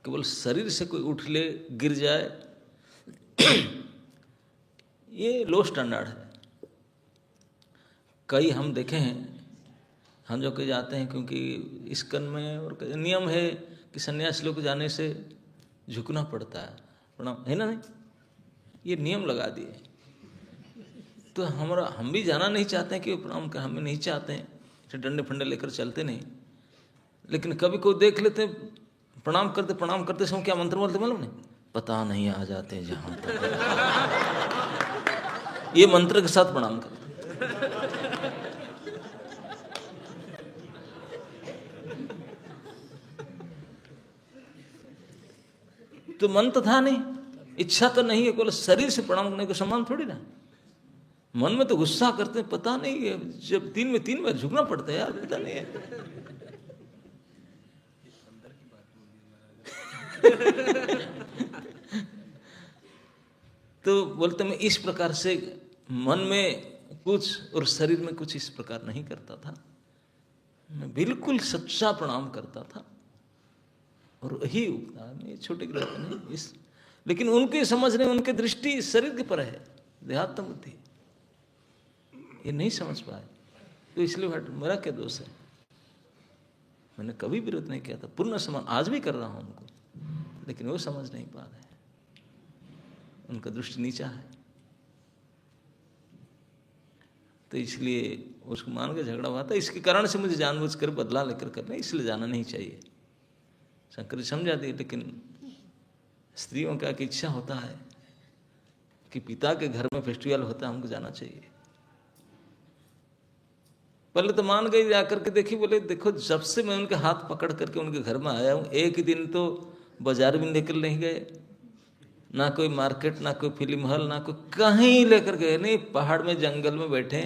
केवल शरीर से कोई उठ ले गिर जाए, ये लो स्टैंडर्ड है। कई हम देखे हैं, हम जो के जाते हैं, क्योंकि इस्कन में और नियम है कि सन्यासी लोग जाने से झुकना पड़ता है, प्रणाम है ना? नहीं, ये नियम लगा दिए। तो हम भी जाना नहीं चाहते हैं कि प्रणाम कर, हमें नहीं चाहते हैं, डंडे फंडे लेकर चलते नहीं, लेकिन कभी कोई देख लेते, प्रणाम करते समय क्या मंत्र बोलते मालूम नहीं? पता नहीं आ जाते जहां तक। ये मंत्र के साथ प्रणाम कर। तो मन तो था नहीं, इच्छा तो नहीं है, केवल शरीर से प्रणाम करने को सम्मान थोड़ी ना। मन में तो गुस्सा करते हैं, पता नहीं है, जब 3 में 3 बार झुकना पड़ता है यार, पता नहीं है। तो बोलते मैं इस प्रकार से मन में कुछ और शरीर में कुछ इस प्रकार नहीं करता था, मैं बिल्कुल सच्चा प्रणाम करता था। और वही उगता छोटे ग्रह नहीं इस, लेकिन उनके समझने, उनके दृष्टि शरीर के पर है, देहात्म बुद्धि, ये नहीं समझ पाए। तो इसलिए मेरा क्या दोष है? मैंने कभी विरोध नहीं किया था, पूर्ण समान आज भी कर रहा हूं उनको, लेकिन वो समझ नहीं पा रहे, उनका दृष्टि नीचा है। तो इसलिए उसको मान के झगड़ा हुआ था। इसके कारण से मुझे जानबूझकर बदला लेकर करना, इसलिए जाना नहीं चाहिए। शंकर जी समझा दिए, लेकिन स्त्रियों का एक इच्छा होता है कि पिता के घर में फेस्टिवल होता है, हमको जाना चाहिए। पहले तो मान गई, जाकर के देखी, बोले देखो जब से मैं उनके हाथ पकड़ करके उनके घर में आया हूँ, एक दिन तो बाजार भी निकल नहीं गए, ना कोई मार्केट, ना कोई फिल्म हॉल, ना कोई कहीं लेकर गए नहीं। पहाड़ में जंगल में बैठे,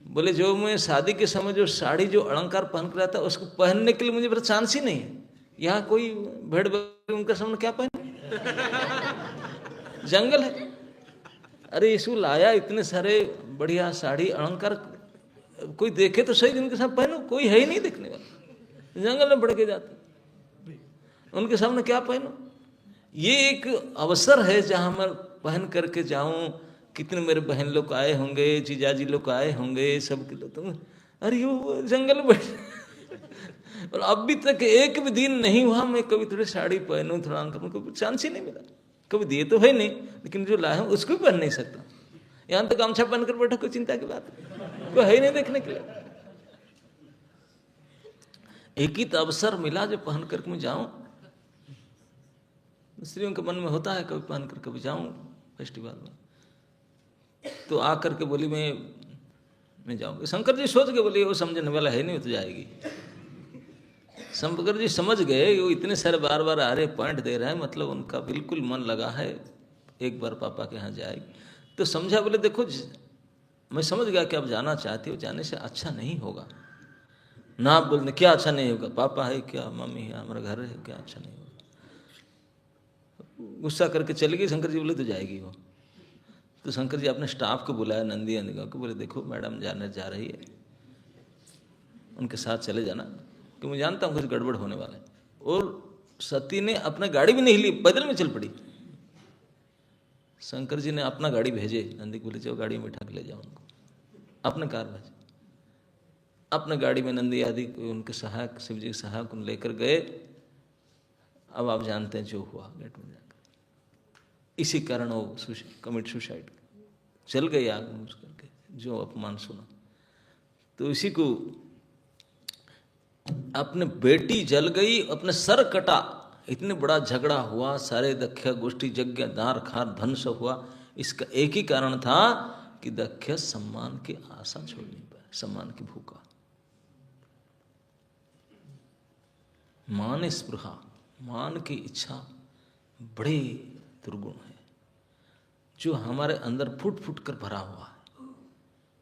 बोले जो मैं शादी के समय जो साड़ी जो अलंकार पहन कर आता उसको पहनने के लिए मुझे चांस ही नहीं है। यहाँ कोई भेड़ बकरी उनके सामने क्या पहने, जंगल है। अरे इसको लाया इतने सारे बढ़िया साड़ी अलंकार, कोई देखे तो सही उनके साथ पहनो, कोई है ही नहीं देखने वाला, जंगल में बढ़ के जाते, उनके सामने क्या पहनो। ये एक अवसर है जहां मैं पहन करके जाऊं, कितने मेरे बहन लोग आए होंगे, जीजाजी लोग आए होंगे, सब के लोग, तुम अरे वो जंगल में बैठे। और अभी तक एक भी दिन नहीं हुआ मैं कभी थोड़ी साड़ी पहनूं, थोड़ा अंक को चांस ही नहीं मिला। कभी दिए तो है नहीं, लेकिन जो लाया हूं उसको भी पहन नहीं सकता। यहां तक गामछा पहन कर बैठा, कोई चिंता की बात कोई है ही नहीं देखने के लिए। एक ही तो अवसर मिला जो पहन करके मैं जाऊं। स्त्रियों के मन में होता है कभी पहन कर कभी जाऊं फेस्टिवल में। तो आकर के बोली मैं जाऊंगी। शंकर जी सोच के बोली वो समझने वाला है नहीं, वो तो जाएगी। शंकर जी समझ गए, वो इतने सारे बार बार आ रहे पॉइंट दे रहे हैं, मतलब उनका बिल्कुल मन लगा है, एक बार पापा के यहाँ जाएगी। तो समझा, बोले देखो मैं समझ गया कि आप जाना चाहती हो, जाने से अच्छा नहीं होगा ना। आप बोलने क्या अच्छा नहीं होगा, पापा है क्या, मम्मी है, हमारा घर है, क्या अच्छा नहीं होगा। गुस्सा करके चली गई। शंकर जी बोले तो जाएगी वो। तो शंकर जी अपने स्टाफ को बुलाया, नंदी अंदिका को, बोले देखो मैडम जाने जा रही है, उनके साथ चले जाना, कि मैं जानता हूँ कुछ गड़बड़ होने वाला है। और सती ने अपना गाड़ी भी नहीं ली, पैदल में चल पड़ी। शंकर जी ने अपना गाड़ी भेजे, नंदी को बोले जाओ गाड़ी में बैठा के ले जाओ उनको, अपने कार भेजे। अपने गाड़ी में नंदी आदि उनके सहायक, शिव जी के सहायक उन लेकर गए। अब आप जानते हैं जो हुआ गेट में जाकर, इसी कारण वो कमिट सुसाइड, चल गई आग में घुस करके, जो अपमान सुना। तो इसी को अपने बेटी जल गई, अपने सर कटा, इतने बड़ा झगड़ा हुआ, सारे दख्या गोष्ठी यज्ञ दार खार ध्वंस हुआ। इसका एक ही कारण था कि दख्या सम्मान की आशा छोड़ नहीं पाया, सम्मान की भूखा, मान स्पृहा, मान की इच्छा बड़े दुर्गुण है, जो हमारे अंदर फुट फुट कर भरा हुआ है।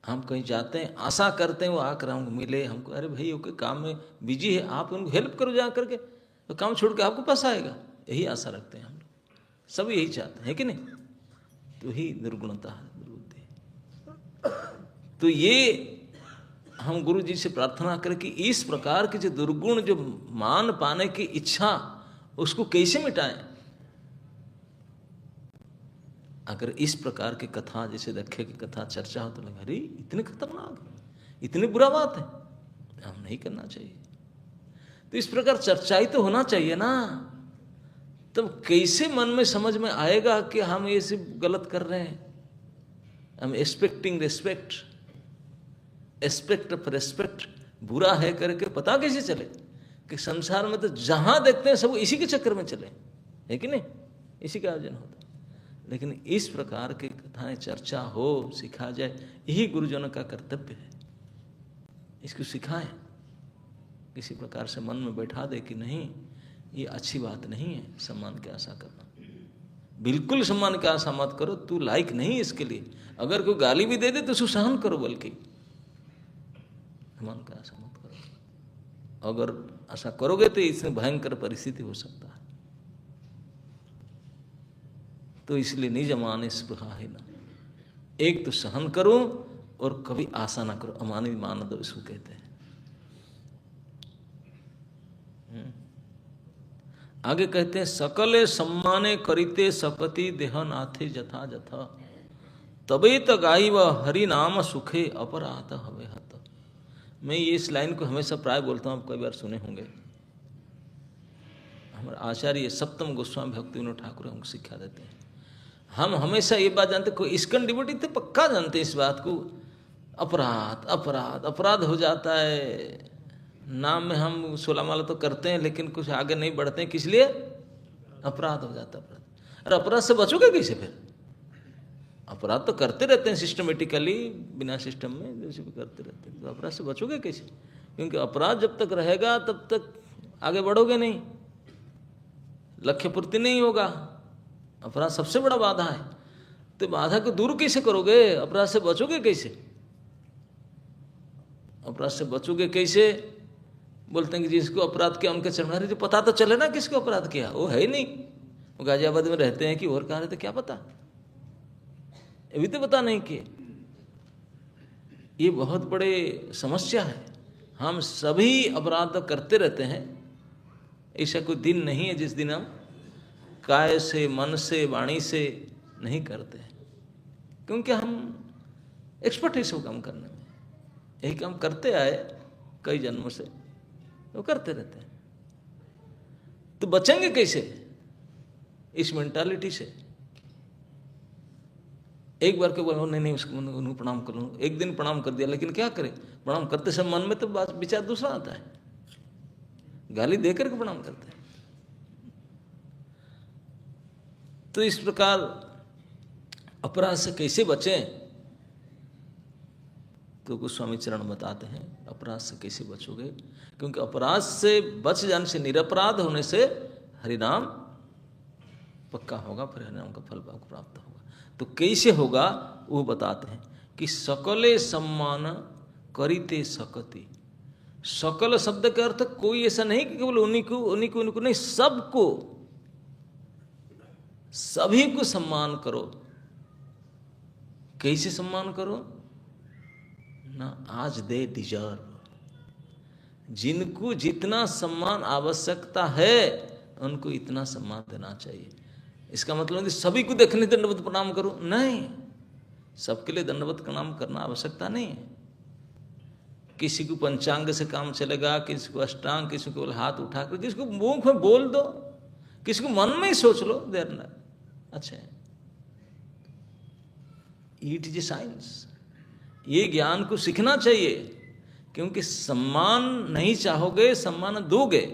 हम कहीं जाते हैं, आशा करते हैं वो आकर हमको मिले, हमको अरे भाई ओके काम में बिजी है, आप उनको हेल्प करो जा करके, तो काम छोड़ के आपको पास आएगा, यही आशा रखते हैं हम लोग, सब यही चाहते हैं कि नहीं। तो ही दुर्गुणता है, दुर्बुद्धि। तो ये हम गुरु जी से प्रार्थना करें कि इस प्रकार के जो दुर्गुण, जो मान पाने की इच्छा, उसको कैसे मिटाएं। अगर इस प्रकार की कथा, जैसे दख्या की कथा चर्चा हो, तो लगा अरे इतने खतरनाक, इतनी बुरा बात है, हम नहीं करना चाहिए। तो इस प्रकार चर्चा ही तो होना चाहिए ना। तब कैसे मन में समझ में आएगा कि हम ये सब गलत कर रहे हैं। हम expecting respect, aspect of respect बुरा है करके पता कैसे चले कि संसार में तो जहां देखते हैं सब इसी के चक्कर में चले, है कि नहीं? इसी का आयोजन होता है। लेकिन इस प्रकार की कथाएं चर्चा हो, सिखा जाए, यही गुरुजनों का कर्तव्य है। इसको सिखाएं, किसी प्रकार से मन में बैठा दे कि नहीं ये अच्छी बात नहीं है सम्मान की आशा करना। बिल्कुल सम्मान की आशा मत करो, तू लायक नहीं इसके लिए। अगर कोई गाली भी दे दे तो उसको सहन करो, बल्कि सम्मान की आशा मत करो। अगर ऐसा करोगे तो इसमें भयंकर परिस्थिति हो सकता है। तो इसलिए निज माने स्पृहा है ना, एक तो सहन करो और कभी आशा ना करो। अमानित मान दो इसको कहते हैं। आगे कहते हैं सकले सम्माने करिते सकति देहनाथे जथा जथा तबे तो गाइब हरि नाम सुखे अपराध हवे हत। मैं ये इस लाइन को हमेशा प्राय बोलता हूँ, आप कई बार सुने होंगे। हमारे आचार्य सप्तम गोस्वामी भक्ति विनोद ठाकुर हमको शिक्षा देते हैं। हम हमेशा ये बात जानते, कोई इस्कन डिवोटी तो पक्का जानते हैं इस बात को, अपराध अपराध अपराध हो जाता है। नाम में हम 16 माला तो करते हैं लेकिन कुछ आगे नहीं बढ़ते हैं, किस लिए? अपराध हो जाता है। अपराध, अरे अपराध से बचोगे कैसे फिर? अपराध तो करते रहते हैं सिस्टमेटिकली, बिना सिस्टम में जैसे भी करते रहते हैं, तो अपराध से बचोगे कैसे? क्योंकि अपराध जब तक रहेगा तब तक आगे बढ़ोगे नहीं, लक्ष्य पूर्ति नहीं होगा। अपराध सबसे बड़ा बाधा है। तो बाधा को दूर कैसे करोगे? अपराध से बचोगे कैसे? अपराध से बचोगे कैसे? बोलते हैं कि जिसको अपराध किया उनके चरण, जो पता तो चले ना किसको अपराध किया, वो है ही नहीं। वो गाजियाबाद में रहते हैं कि और कहाँ रहते, क्या पता, ये भी तो पता नहीं किए। ये बहुत बड़े समस्या है। हम सभी अपराध करते रहते हैं। ऐसा कोई दिन नहीं है जिस दिन हम काय से, मन से, वाणी से नहीं करते हैं, क्योंकि हम एक्सपर्ट है इसको काम करने में। यही काम करते आए कई जन्मों से, वो करते रहते हैं। तो बचेंगे कैसे इस मेंटालिटी से? एक बार के बोलो नहीं उसको उनको प्रणाम कर लूँ, एक दिन प्रणाम कर दिया, लेकिन क्या करें, प्रणाम करते समय मन में तो बात विचार दूसरा आता है, गाली देकर के प्रणाम करते हैं। तो इस प्रकार अपराध से कैसे बचें? तो गोस्वामी चरण बताते हैं अपराध से कैसे बचोगे, क्योंकि अपराध से बच जाने से, निरपराध होने से हरिनाम पक्का होगा, फिर हरिनाम का फल प्राप्त होगा। तो कैसे होगा वो बताते हैं कि सकले सम्मान करिते सकति। सकल शब्द का अर्थ कोई ऐसा नहीं कि केवल उन्हीं को नहीं, सबको, सभी को सम्मान करो। कैसे सम्मान करो ना? आज दे डिजर्व, जिनको जितना सम्मान आवश्यकता है उनको इतना सम्मान देना चाहिए। इसका मतलब सभी को देखने दंडवत प्रणाम करो, नहीं, सबके लिए दंडवत प्रणाम करना आवश्यकता नहीं है। किसी को पंचांग से काम चलेगा, किसी को अष्टांग, किसी को हाथ उठाकर, किसी को मुंह में बोल दो, किसी को मन में ही सोच लो, देर न अच्छा है। It is a science. ये ज्ञान को सीखना चाहिए, क्योंकि सम्मान नहीं चाहोगे, सम्मान दोगे,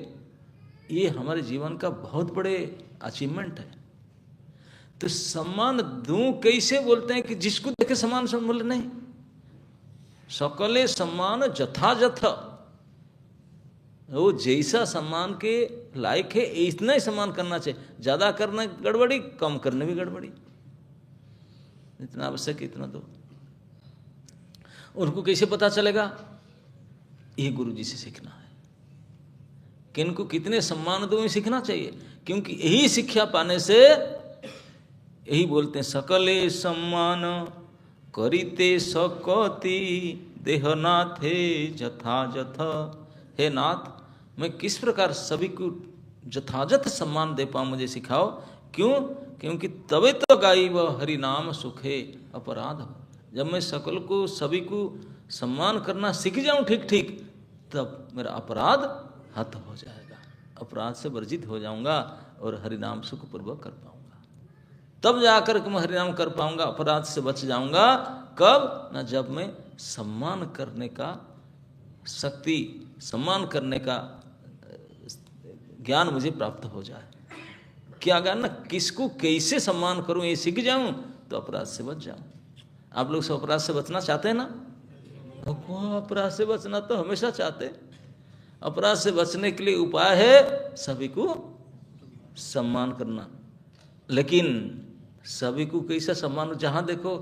ये हमारे जीवन का बहुत बड़े अचीवमेंट है। तो सम्मान दूं कैसे? बोलते हैं कि जिसको देखे सम्मान बोले नहीं, सकले सम्मान जथा जथा, वो जैसा सम्मान के लायक है इतना ही सम्मान करना चाहिए। ज्यादा करना गड़बड़ी, कम करने भी गड़बड़ी, इतना आवश्यक इतना दो। उनको कैसे पता चलेगा? ये गुरु जी से सीखना है कि इनको कितने सम्मान दो, ये सीखना चाहिए। क्योंकि यही शिक्षा पाने से, यही बोलते हैं सकले सम्मान करिते सकति देहनाथे जथा जथ। हे नाथ, मैं किस प्रकार सभी को जथाजथ सम्मान दे पाऊं, मुझे सिखाओ। क्यों? क्योंकि तबे तो गाइब हरि नाम सुखे अपराध। जब मैं सकल को, सभी को सम्मान करना सीख जाऊं ठीक ठीक, तब मेरा अपराध हत हो जाएगा, अपराध से वर्जित हो जाऊंगा और हरिनाम सुखपूर्वक कर पाऊंगा। तब जाकर के मैं हरिनाम कर पाऊंगा, अपराध से बच जाऊंगा। कब? ना जब मैं सम्मान करने का शक्ति, सम्मान करने का ज्ञान मुझे प्राप्त हो जाए। क्या करना, किसको कैसे सम्मान करूं ये सीख जाऊं तो अपराध से बच जाऊं। आप लोग सब अपराध से बचना चाहते हैं ना? अपराध से बचना तो हमेशा चाहते। अपराध से बचने के लिए उपाय है सभी को सम्मान करना। लेकिन सभी को कैसा सम्मान? जहां देखो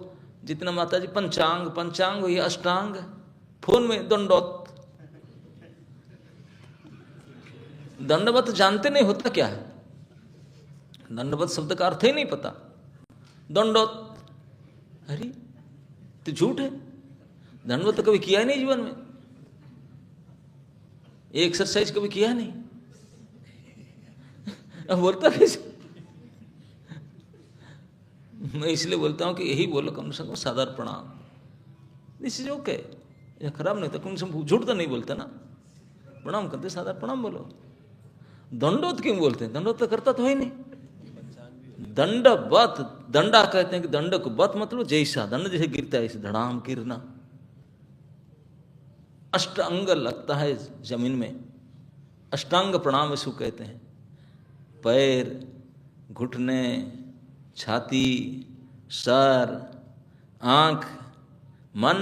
जितना माता जी पंचांग पंचांग हुई अष्टांग, फोन में दंडवत। दंडवत जानते नहीं होता क्या है? दंडवत शब्द का अर्थ ही नहीं पता। दंडवत, अरे तो झूठ है। दंडवत तो कभी किया ही नहीं जीवन में, ये एक्सरसाइज कभी किया नहीं। अब बोलता कैसे? मैं इसलिए बोलता हूं कि यही बोलो कम से कम साधारण प्रणाम, दिस इज ओके। यह खराब नहीं था, कम से कम झूठ तो नहीं बोलते ना। प्रणाम करते साधारण प्रणाम बोलो। दंडवत क्यों बोलते हैं? दंडवत तो करता तो है नहीं। दंडवत, दंडा कहते हैं कि दंड को बत मतलब जैसा दंड जैसे गिरता है ऐसे धड़ाम गिरना। अष्टांग लगता है जमीन में, अष्टांग प्रणाम इसको कहते हैं। पैर, घुटने, छाती, सर, आंख, मन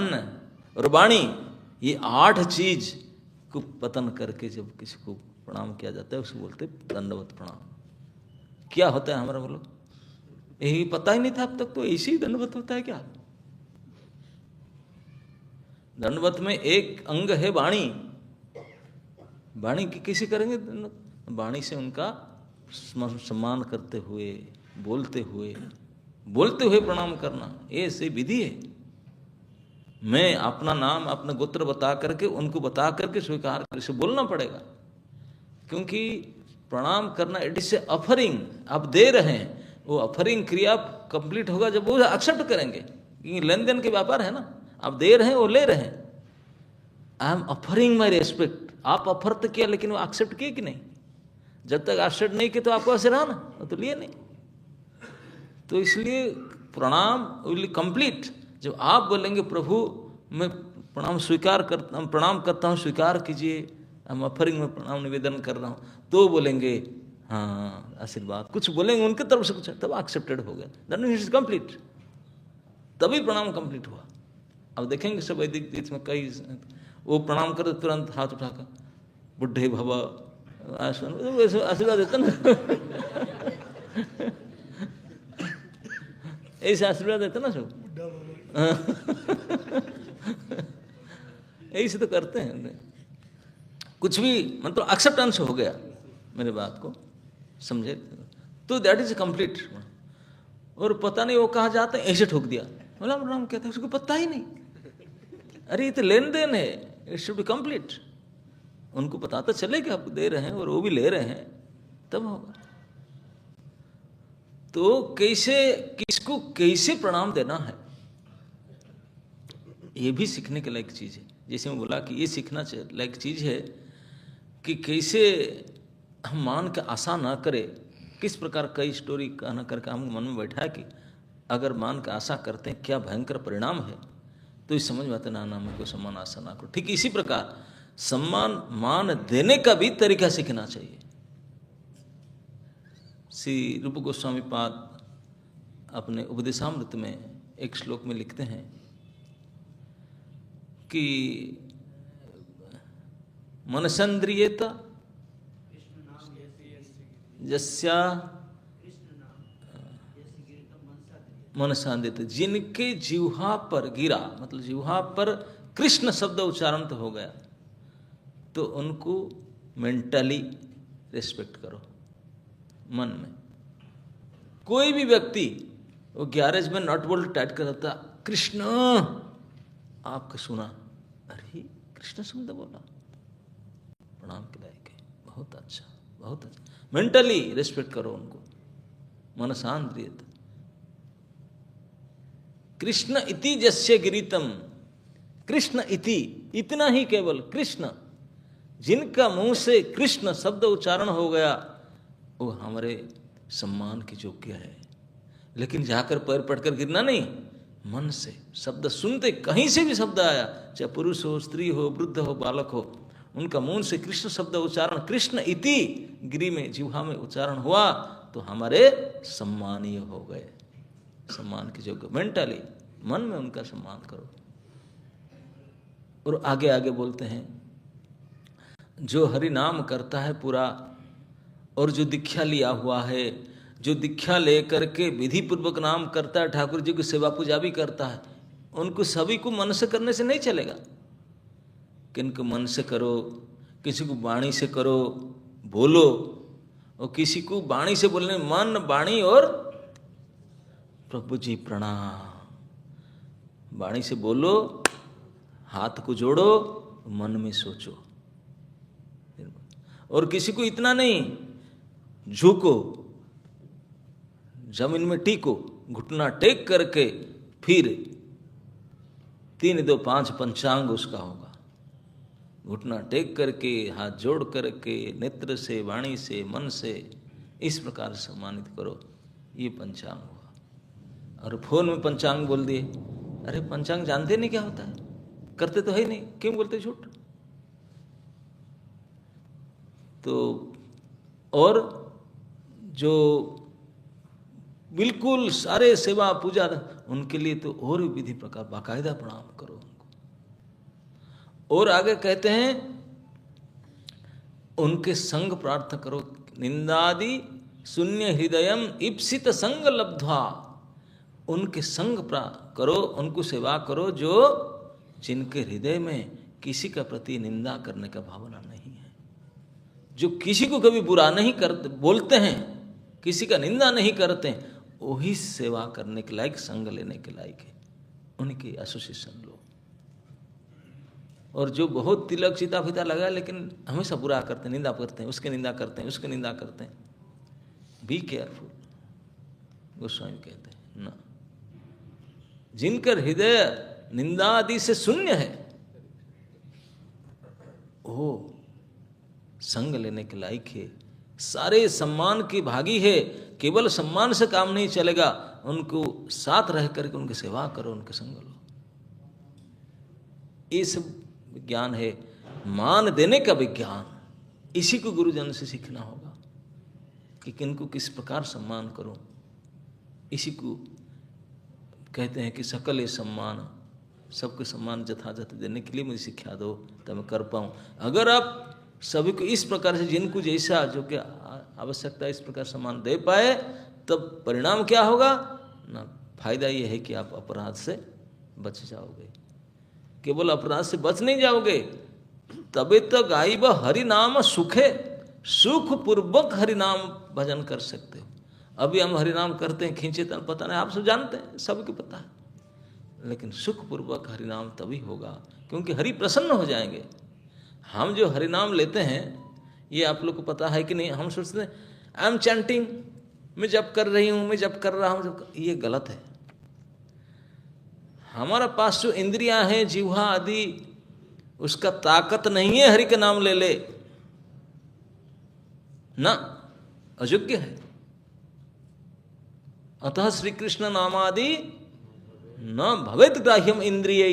और वाणी, ये 8 चीज को पतन करके जब किसी को प्रणाम किया जाता है उसको बोलते दंडवत प्रणाम। क्या होता है हमारा बोलो? यही पता ही नहीं था अब तक, तो ऐसे ही दंडवत होता है क्या? दंडवत में एक अंग है वाणी। वाणी की कैसे करेंगे? वाणी से उनका सम्मान करते हुए, बोलते हुए प्रणाम करना, ये ऐसी विधि है। मैं अपना नाम अपना गोत्र बता करके उनको बता करके स्वीकार करके बोलना पड़ेगा, क्योंकि प्रणाम करना इट इज ए ऑफरिंग। आप दे रहे हैं, वो ऑफरिंग क्रिया कंप्लीट होगा जब वो एक्सेप्ट करेंगे, क्योंकि लेन देन के व्यापार है ना। आप दे रहे हैं, वो ले रहे हैं। I am offering my respect. आप ऑफर तो किया लेकिन वो एक्सेप्ट किए कि नहीं? जब तक एक्सेप्ट नहीं किए तो आपको ऐसे रहा ना, वो तो लिए नहीं। तो इसलिए प्रणाम विल कंप्लीट जब आप बोलेंगे प्रभु मैं प्रणाम स्वीकार करता हूँ, प्रणाम करता हूँ, स्वीकार कीजिए, हम ऑफरिंग में प्रणाम निवेदन कर रहा हूँ, तो बोलेंगे हाँ आशीर्वाद, कुछ बोलेंगे उनके तरफ से कुछ, तब एक्सेप्टेड हो गया, दैट मीन्स इट्स कंप्लीट, तभी प्रणाम कंप्लीट हुआ। अब देखेंगे सब वैदिक तीर्थ में कई वो प्रणाम कर तुरंत हाथ उठाकर बुढ़े भवा आशीर्वाद देते ना ऐसे आशीर्वाद देते ना सब यही से तो करते हैं। कुछ भी मतलब एक्सेप्टेंस हो गया मेरे बात को समझे, तो दैट इज कंप्लीट। और पता नहीं वो कहाँ जाते हैं, ऐसे ठोक दिया बोला प्रणाम कहते हैं, उसको पता ही नहीं। अरे ये तो लेन देन है, इट शुड बी कंप्लीट। उनको पता तो चले कि आप दे रहे हैं और वो भी ले रहे हैं, तब होगा। तो कैसे किसको कैसे प्रणाम देना है, ये भी सीखने के लायक चीज है। जैसे मैं बोला कि ये सीखना लायक चीज है कि कैसे हम मान के आशा ना करें। किस प्रकार कई स्टोरी कहना करके हम मन में बैठा कि अगर मान के आशा करते हैं क्या भयंकर परिणाम है, तो इस समझ में आते ना मैं कोई सम्मान आशा ना करो। ठीक इसी प्रकार सम्मान मान देने का भी तरीका सीखना चाहिए। श्री रूप गोस्वामी पाद अपने उपदेशामृत में एक श्लोक में लिखते हैं कि मनसंद्रियेत यस्या मनसांदित, जिनके जिह्वा पर गिरा, मतलब जिह्वा पर कृष्ण शब्द उच्चारण तो हो गया, तो उनको मेंटली रिस्पेक्ट करो मन में। कोई भी व्यक्ति वो गैरेज में नट बोल्ट टाइट कर देता, कृष्ण आपका सुना, अरे कृष्ण शब्द बोला, प्रणाम के लायक है, बहुत अच्छा बहुत अच्छा। मेंटली रिस्पेक्ट करो उनको, मनसांद्रियत। कृष्ण इति जस्य गिरीतम, कृष्ण इति, इतना ही केवल कृष्ण, जिनका मुंह से कृष्ण शब्द उच्चारण हो गया वो हमारे सम्मान की योग्य है। लेकिन जाकर पैर पड़कर गिरना नहीं, मन से शब्द सुनते, कहीं से भी शब्द आया, चाहे पुरुष हो, स्त्री हो, वृद्ध हो, बालक हो, उनका मुंह से कृष्ण शब्द उच्चारण, कृष्ण इति गिरी में जिह्वा में उच्चारण हुआ, तो हमारे सम्मानीय हो गए, सम्मान की योग्य। मेंटली मन में उनका सम्मान करो। और आगे आगे बोलते हैं, जो हरि नाम करता है पूरा, और जो दीक्षा लिया हुआ है, जो दीक्षा लेकर के विधि पूर्वक नाम करता है, ठाकुर जी की सेवा पूजा भी करता है, उनको सभी को मन से करने से नहीं चलेगा। किनको मन से करो, किसी को वाणी से करो, बोलो, और किसी को वाणी से बोलने, मन वाणी और प्रभु जी प्रणाम, वाणी से बोलो, हाथ को जोड़ो, मन में सोचो। और किसी को इतना नहीं, झुको, जमीन में टीको, घुटना टेक करके, फिर 3, 2, 5 पंचांग उसका होगा। घुटना टेक करके, हाथ जोड़ करके, नेत्र से, वाणी से, मन से इस प्रकार सम्मानित करो, ये पंचांग हुआ। और फोन में पंचांग बोल दिए, अरे पंचांग जानते नहीं क्या होता है, करते तो है ही नहीं, क्यों बोलते झूठ। तो और जो बिल्कुल सारे सेवा पूजा, उनके लिए तो और भी विधि प्रकार बाकायदा प्रणाम करो उनको। और आगे कहते हैं, उनके संग प्रार्थना करो, निंदादि शून्य हृदयम ईप्सित संग लब्ध्वा, उनके संग करो, उनको सेवा करो जो जिनके हृदय में किसी का प्रति निंदा करने का भावना नहीं है, जो किसी को कभी बुरा नहीं करते, बोलते हैं, किसी का निंदा नहीं करते, वही सेवा करने के लायक, संग लेने के लायक है, उनकी एसोसिएशन लो। और जो बहुत तिलक चिता फिता लगा लेकिन हमेशा बुरा करते हैं, निंदा करते हैं, उसकी निंदा करते हैं, उसकी निंदा करते हैं, बी केयरफुल, गोस्वामी कहते हैं ना। जिनका हृदय निंदा आदि से शून्य है, वो संग लेने के लायक है, सारे सम्मान की भागी है। केवल सम्मान से काम नहीं चलेगा, उनको साथ रह करके उनकी सेवा करो, उनके संग लो। ये सब विज्ञान है, मान देने का विज्ञान। इसी को गुरुजन से सीखना होगा कि किनको किस प्रकार सम्मान करो। इसी को कहते हैं कि सकल ये सम्मान, सबके सम्मान यथायथ देने के लिए मुझे शिक्षा दो, तब मैं कर पाऊँ। अगर आप सभी को इस प्रकार से, जिनको जैसा जो क्या आवश्यकता इस प्रकार सम्मान दे पाए, तब परिणाम क्या होगा ना, फायदा ये है कि आप अपराध से बच जाओगे। केवल अपराध से बच नहीं जाओगे, तबे तक गाइब हरि नाम सुखे, सुख पूर्वक हरि नाम भजन कर सकते हो। अभी हम हरि नाम करते हैं, खींचे तो पता नहीं, आप सब जानते हैं, सबको पता है, लेकिन सुख पूर्वक हरि नाम तभी होगा क्योंकि हरि प्रसन्न हो जाएंगे। हम जो हरि नाम लेते हैं, ये आप लोग को पता है कि नहीं, हम सोचते हैं आई एम चैंटिंग, मैं जप कर रही हूँ, मैं जप कर रहा हूँ, ये गलत है। हमारा पास जो इंद्रियां हैं, जिह्वा आदि, उसका ताकत नहीं है हरि का नाम ले ले ना, अयोग्य है। अतः श्री कृष्ण नामादि न भवेत ग्राह्यम इंद्रिय,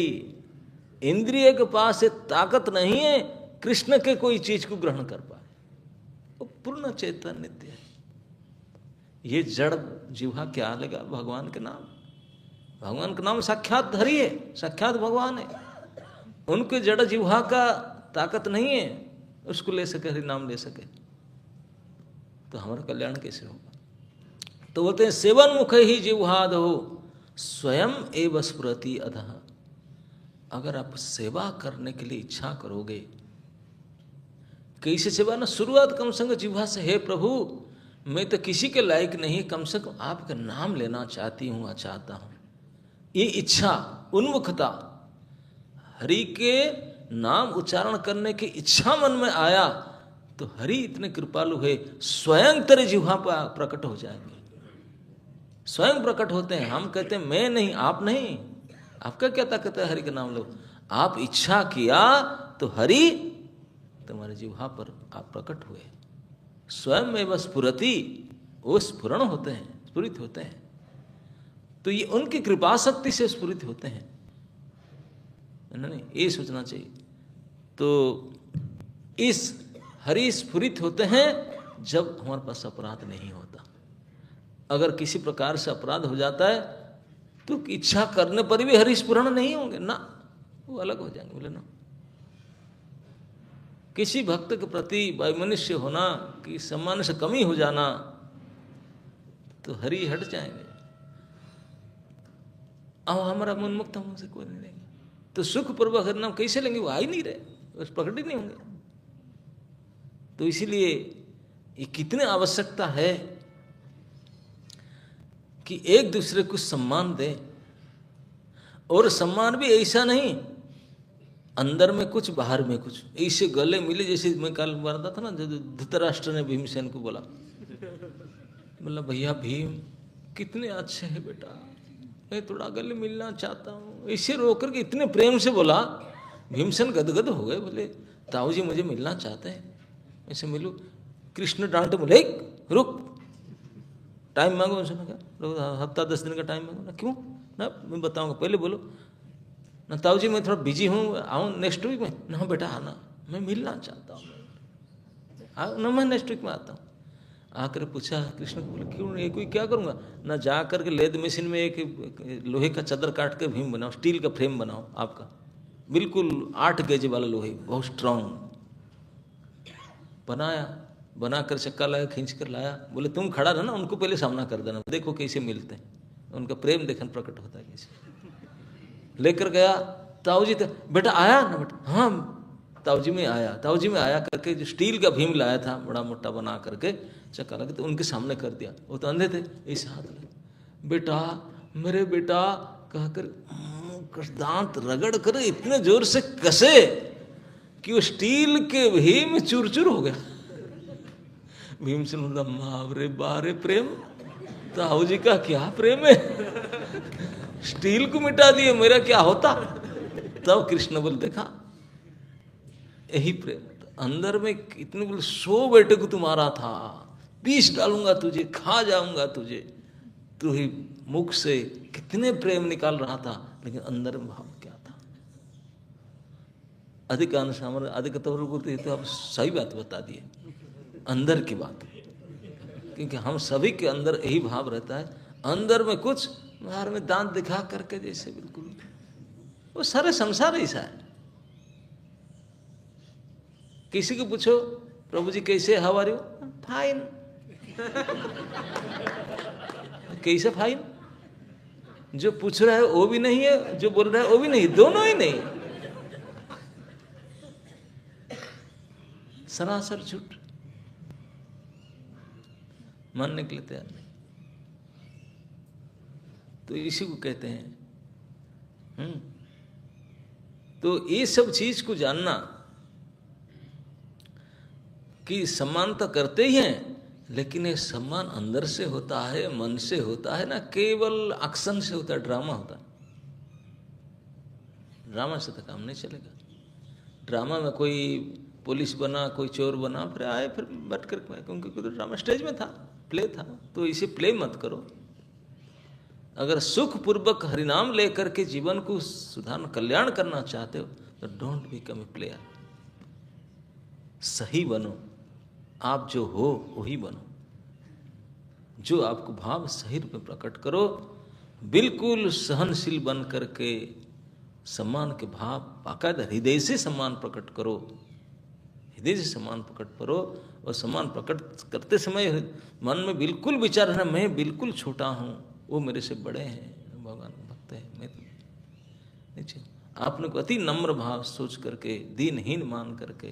इंद्रिय के पास ताकत नहीं है कृष्ण के कोई चीज को ग्रहण कर पाए। वो पूर्ण चैतन्य है। ये जड़ जिह्वा क्या लेगा भगवान के नाम? भगवान का नाम साक्षात हरि है, साक्षात भगवान है। उनके जड़ जिह्वा का ताकत नहीं है उसको ले सके, हरि नाम ले सके, तो हमारा कल्याण कैसे होगा? तो बोलते हैं सेवन मुख ही जिह्वाद हो स्वयं एव स्फुरति अधः। अगर आप सेवा करने के लिए इच्छा करोगे, कैसे सेवा ना, शुरुआत कम से कम जिह्वा से, हे प्रभु मैं तो किसी के लायक नहीं, कम से कम आपका नाम लेना चाहती हूँ, चाहता हूँ। ये इच्छा, उन्मुखता, हरि के नाम उच्चारण करने की इच्छा मन में आया तो हरि इतने कृपालु है, स्वयं तेरे जिह्वा पर प्रकट हो जाएंगे, स्वयं प्रकट होते हैं। हम कहते हैं मैं नहीं, आप नहीं, आपका क्या ताकत है हरि का नाम लो? आप इच्छा किया तो हरि तुम्हारे जिह्वा पर आप प्रकट हुए, स्वयं में बस स्फुरति, वो स्फुरण होते हैं, स्फुरित होते हैं। तो ये उनकी कृपा शक्ति से स्फुरित होते हैं, नहीं ये सोचना चाहिए। तो इस हरि स्फुरित होते हैं जब हमारे पास अपराध नहीं होता, अगर किसी प्रकार से अपराध हो जाता है तो इच्छा करने पर भी हरिस्फुरण नहीं होंगे ना, वो अलग हो जाएंगे। बोले ना, किसी भक्त के प्रति वैमनस्य होना कि सम्मान से कमी हो जाना तो हरि हट जाएंगे। अब हमारा मन मुक्त, हमसे कोई नहीं लेंगे तो सुख पूर्वक हरिनाम कैसे लेंगे? वो आ ही नहीं रहे, बस प्रकट ही नहीं होंगे। तो इसीलिए ये कितने आवश्यकता है कि एक दूसरे को सम्मान दें, और सम्मान भी ऐसा नहीं अंदर में कुछ बाहर में कुछ, ऐसे गले मिले। जैसे मैं कल बताता था ना, जो धृतराष्ट्र ने भीमसेन को बोला भैया भीम कितने अच्छे हैं बेटा, मैं थोड़ा गले मिलना चाहता हूँ। ऐसे रोक करके इतने प्रेम से बोला, भीमसेन गदगद हो गए। बोले ताऊ जी मुझे मिलना चाहते हैं, ऐसे मिलूं। कृष्ण डांटे, बोले रुक, टाइम मांगो। उनसे क्या हफ्ता 10 दिन का टाइम मांगो ना? क्यों ना, मैं बताऊंगा, पहले बोलो ना। ताऊ जी मैं थोड़ा बिजी हूँ, आऊँ नेक्स्ट वीक में ना? बेटा आना, मैं मिलना चाहता हूँ ना, मैं नेक्स्ट वीक में आता हूँ। आकर पूछा कृष्ण को, बोले क्यों नहीं? कोई क्या करूँगा ना? जा करके लेद मशीन में एक लोहे का चादर काट के भीम बनाओ, स्टील का फ्रेम बनाओ आपका, बिल्कुल 8 गेज वाला लोहे, बहुत स्ट्रांग बनाया। बना कर चक्का लाया, खींच कर लाया। बोले तुम खड़ा रहना, उनको पहले सामना कर देना, देखो कैसे मिलते हैं, उनका प्रेम देखन प्रकट होता है कैसे। लेकर गया ताऊ जी, बेटा आया ना? बेटा हाँ ताऊ जी में आया। ताऊ जी में आया करके जो स्टील का भीम लाया था बड़ा मोटा बना करके चक्का लगा, तो उनके सामने कर दिया। वो तो अंधे थे, ऐसे हाथ लगे, बेटा मेरे बेटा कहकर दांत रगड़ कर इतने जोर से कसे कि वो स्टील के भीम चूर चूर हो गया। भीम से बोला मावरे बारे प्रेम, ताऊ जी का क्या प्रेम है, स्टील को मिटा दिए, मेरा क्या होता? तब कृष्ण बोल देखा यही प्रेम। अंदर में कितने बोले 100 बेटे को तुम्हारा था, पीस डालूंगा तुझे, खा जाऊंगा तुझे। तू ही मुख से कितने प्रेम निकाल रहा था, लेकिन अंदर में भाव क्या था? अधिकांश हमारे अधिक तो आप सही बात बता दिए, अंदर की बात, क्योंकि हम सभी के अंदर यही भाव रहता है। अंदर में कुछ, बाहर में दांत दिखा करके जैसे बिल्कुल वो सारे संसार ऐसा है। किसी को पूछो प्रभु जी कैसे, हाउ आर यू? फाइन। कैसे फाइन? जो पूछ रहा है वो भी नहीं है, जो बोल रहा है वो भी नहीं, दोनों ही नहीं, सरासर झूठ, मानने के लिए तैयार नहीं। तो इसी को कहते हैं। तो ये सब चीज को जानना कि सम्मान तो करते ही हैं, लेकिन ये सम्मान अंदर से होता है, मन से होता है, ना केवल एक्शन से होता है, ड्रामा होता है। ड्रामा से तो काम नहीं चलेगा। ड्रामा में कोई पुलिस बना, कोई चोर बना, फिर आए, फिर बैठ कर, क्योंकि तो ड्रामा स्टेज में था, प्ले था, तो इसे प्ले मत करो। अगर सुख पूर्वक हरिनाम लेकर के जीवन को सुधार कल्याण करना चाहते हो तो डोंट बिकम ए प्लेयर। सही बनो, आप जो हो वही बनो, जो आपको भाव सही रूप में प्रकट करो। बिल्कुल सहनशील बन करके सम्मान के भाव बाकायदा हृदय से सम्मान प्रकट करो, हृदय से सम्मान प्रकट करो। और सम्मान प्रकट करते समय मन में बिल्कुल विचार है, मैं बिल्कुल छोटा हूँ, वो मेरे से बड़े हैं, भगवान भक्त है, मैं तो नीचे। आपने को अति नम्र भाव सोच करके, दीनहीन मान करके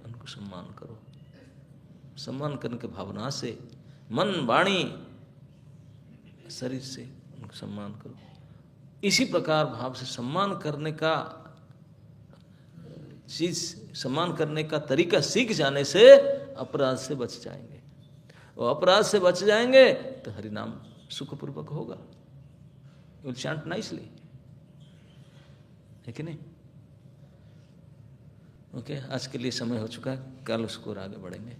उनको सम्मान करो। सम्मान करने की भावना से मन वाणी शरीर से उनको सम्मान करो। इसी प्रकार भाव से सम्मान करने का चीज, सम्मान करने का तरीका सीख जाने से अपराध से बच जाएंगे, और अपराध से बच जाएंगे तो हरिनाम सुखपूर्वक होगा। यू विल चैंट नाइसली, है कि नहीं? ओके, आज के लिए समय हो चुका है, कल उसको और आगे बढ़ेंगे।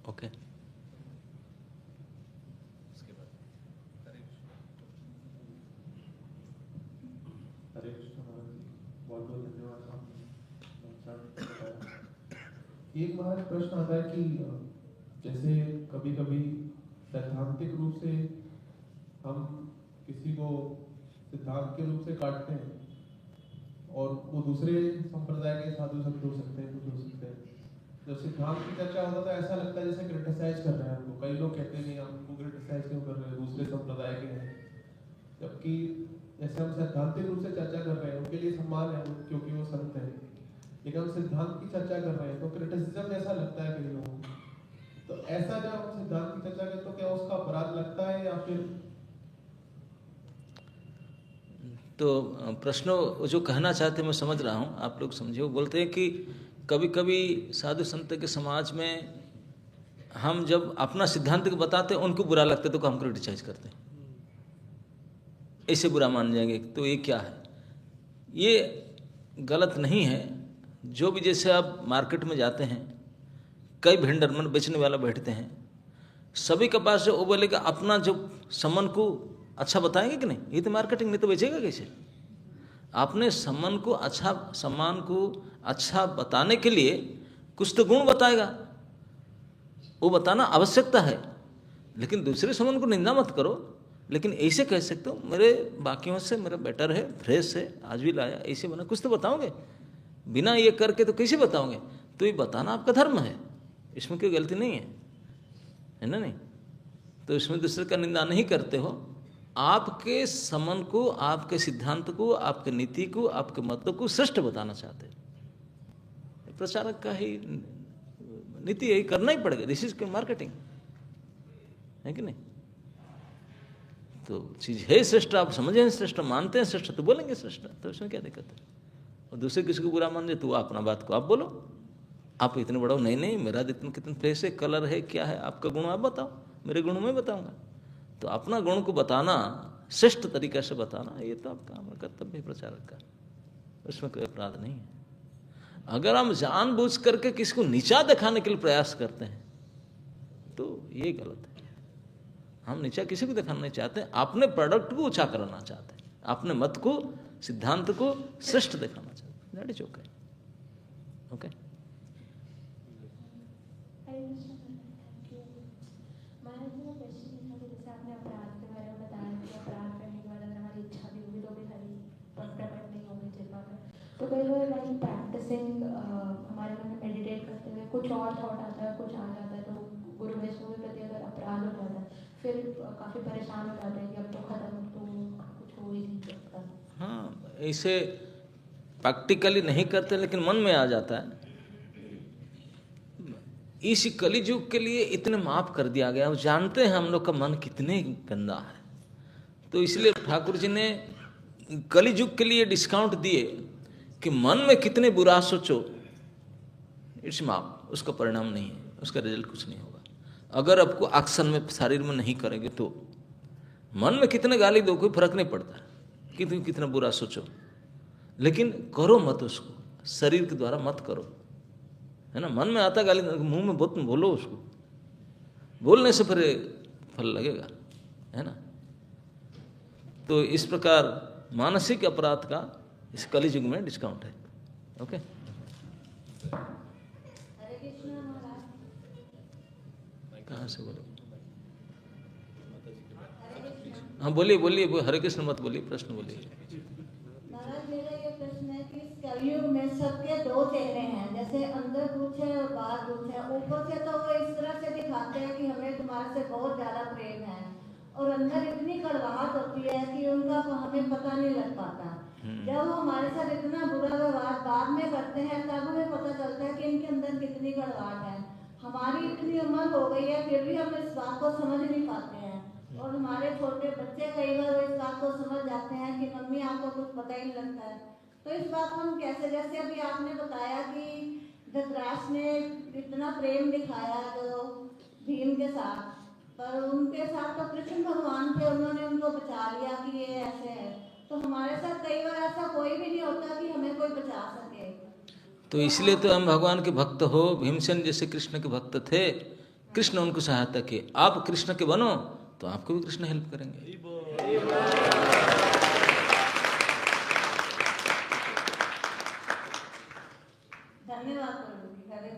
ओके। हरे कृष्ण महाराज जी, बहुत बहुत धन्यवाद आपने बताया। एक महाराज प्रश्न आता है कि जैसे कभी कभी सैद्धांतिक रूप से हम किसी को सिद्धांत के रूप से काटते हैं और वो दूसरे संप्रदाय के साधु संत हो सकते हैं, कुछ हो सकते हैं। जब सिद्धांत की चर्चा होता है तो ऐसा लगता है जैसे क्रिटिसाइज कर रहे हैं हमको। कई लोग कहते हैं नहीं, हम उनको क्रिटिसाइज क्यों कर रहे हैं, दूसरे संप्रदाय के हैं। जबकि जैसे हम सैद्धांतिक रूप से चर्चा कर रहे हैं, उनके लिए सम्मान है क्योंकि वो संत है, लेकिन हम सिद्धांत की चर्चा कर रहे हैं तो क्रिटिसिज्म जैसा लगता है कई लोगों को। तो ऐसा जब हम सिद्धांत की चर्चा करते तो क्या उसका अपराध लगता है या फिर? तो प्रश्न जो कहना चाहते हैं मैं समझ रहा हूँ, आप लोग समझे। वो बोलते हैं कि कभी कभी साधु संत के समाज में हम जब अपना सिद्धांत को बताते हैं उनको बुरा लगता है तो हम क्रिटिसाइज करते हैं, ऐसे बुरा मान जाएंगे। तो ये क्या है? ये गलत नहीं है। जो भी, जैसे आप मार्केट में जाते हैं, कई वेंडर मन बेचने वाला बैठते हैं, सभी के पास वो बोलेगा अपना जो सामान को अच्छा बताएंगे कि नहीं, ये तो मार्केटिंग, नहीं तो बेचेगा कैसे? आपने सामान को अच्छा बताने के लिए कुछ तो गुण बताएगा, वो बताना आवश्यकता है। लेकिन दूसरे सामान को निंदा मत करो। लेकिन ऐसे कह सकते हो मेरे बाकियों से मेरा बेटर है, फ्रेश है, आज भी लाया, ऐसे बना, कुछ तो बताओगे। बिना ये करके तो कैसे बताओगे? तो ये बताना आपका धर्म है, इसमें कोई गलती नहीं है ना? नहीं तो इसमें दूसरे का निंदा नहीं करते हो। आपके समन को, आपके सिद्धांत को, आपके नीति को, आपके मत को श्रेष्ठ बताना चाहते हैं। प्रचारक का ही नीति यही करना ही पड़ेगा। दिस इज मार्केटिंग, है कि नहीं? तो चीज है श्रेष्ठ, आप समझे श्रेष्ठ, मानते हैं श्रेष्ठ, तो बोलेंगे श्रेष्ठ, तो इसमें क्या दिक्कत है? और दूसरे किसी को बुरा मान दे तो अपना बात को आप बोलो। आप इतने बड़ा हो, नहीं नहीं मेरा कितने फ्रेश है, कलर है, क्या है, आपका गुण आप बताओ, मेरे गुण मैं बताऊंगा। तो अपना गुण को बताना, श्रेष्ठ तरीके से बताना, ये तो आपका कर्तव्य है प्रचारक का, उसमें कोई अपराध नहीं है। अगर हम जानबूझ करके किसी को नीचा दिखाने के लिए प्रयास करते हैं तो ये गलत है। हम नीचा किसी को दिखाना नहीं चाहते, अपने प्रोडक्ट को ऊंचा कराना चाहते हैं, अपने मत को, सिद्धांत को श्रेष्ठ दिखाना चाहते हैं। That is okay. ओके, तो कई बार लाइक प्रैक्टिसिंग हमारे मन में मेडिटेट करते हुए कुछ और थॉट आता है, कुछ आ जाता है, तो गुरु वैष्णव के प्रति अगर अपराध हो जाता है, फिर काफ़ी परेशान हो जाते हैं कि अब तो खत्म, तो कुछ हो ही नहीं सकता। हाँ, ऐसे प्रैक्टिकली नहीं करते लेकिन मन में आ जाता है। इस कलियुग के लिए इतने माफ कर दिया गया, जानते हैं हम लोग का मन कितने गंदा है, तो इसलिए ठाकुर जी ने कलियुग के लिए डिस्काउंट दिए कि मन में कितने बुरा सोचो, इट्स माफ, उसका परिणाम नहीं है, उसका रिजल्ट कुछ नहीं होगा। अगर आपको एक्शन में, शरीर में नहीं करेंगे तो मन में कितने गाली दो कोई फर्क नहीं पड़ता है कि तुम कितना बुरा सोचो, लेकिन करो मत उसको, शरीर के द्वारा मत करो, है ना? मन में आता गाली, मुंह में बोलो उसको, बोलने से फिर फल लगेगा, है ना? तो इस प्रकार मानसिक अपराध का इस कलियुग में डिस्काउंट है। ओके, हरे कृष्ण महाराज। कहाँ से बोलो? हाँ बोलिए बोलिए, हरे कृष्ण मत बोलिए, प्रश्न बोलिए। महाराज मेरा ये प्रश्न है कि इस कलयुग में सबके दो चेहरे हैं, जैसे अंदर कुछ है और बाहर कुछ है। ऊपर से तो वो इस तरह से दिखाते हैं कि हमें तुम्हारे से बहुत ज्यादा प्रेम है, और अंदर इतनी कड़वाहट होती है कि उनका हमें पता नहीं लग पाता। जब वो हमारे साथ इतना बुरा व्यवहार बाद में करते हैं तब हमें पता चलता है कि इनके अंदर कितनी कड़वाहट है। हमारी इतनी उम्र हो गई है फिर भी हम इस बात को समझ नहीं पाते हैं, और हमारे छोटे बच्चे कई बार इस बात को समझ जाते हैं कि मम्मी आपको कुछ पता ही नहीं लगता है। तो इस बात को हम कैसे, जैसे अभी आपने बताया कि धृतराष्ट्र ने इतना प्रेम दिखाया जो भीम के साथ, पर उनके साथ तो कृष्ण भगवान थे, उन्होंने उनको बचा लिया कि ये ऐसे है। तो हमारे साथ कई बार ऐसा कोई भी नहीं होता कि हमें कोई बचा सके। तो इसलिए तो हम भगवान के भक्त हो, भीमसेन जैसे कृष्ण के भक्त थे, कृष्ण उनको सहायता किए, आप कृष्ण के बनो तो आपको भी कृष्ण हेल्प करेंगे। धन्यवाद प्रभु जी। हरे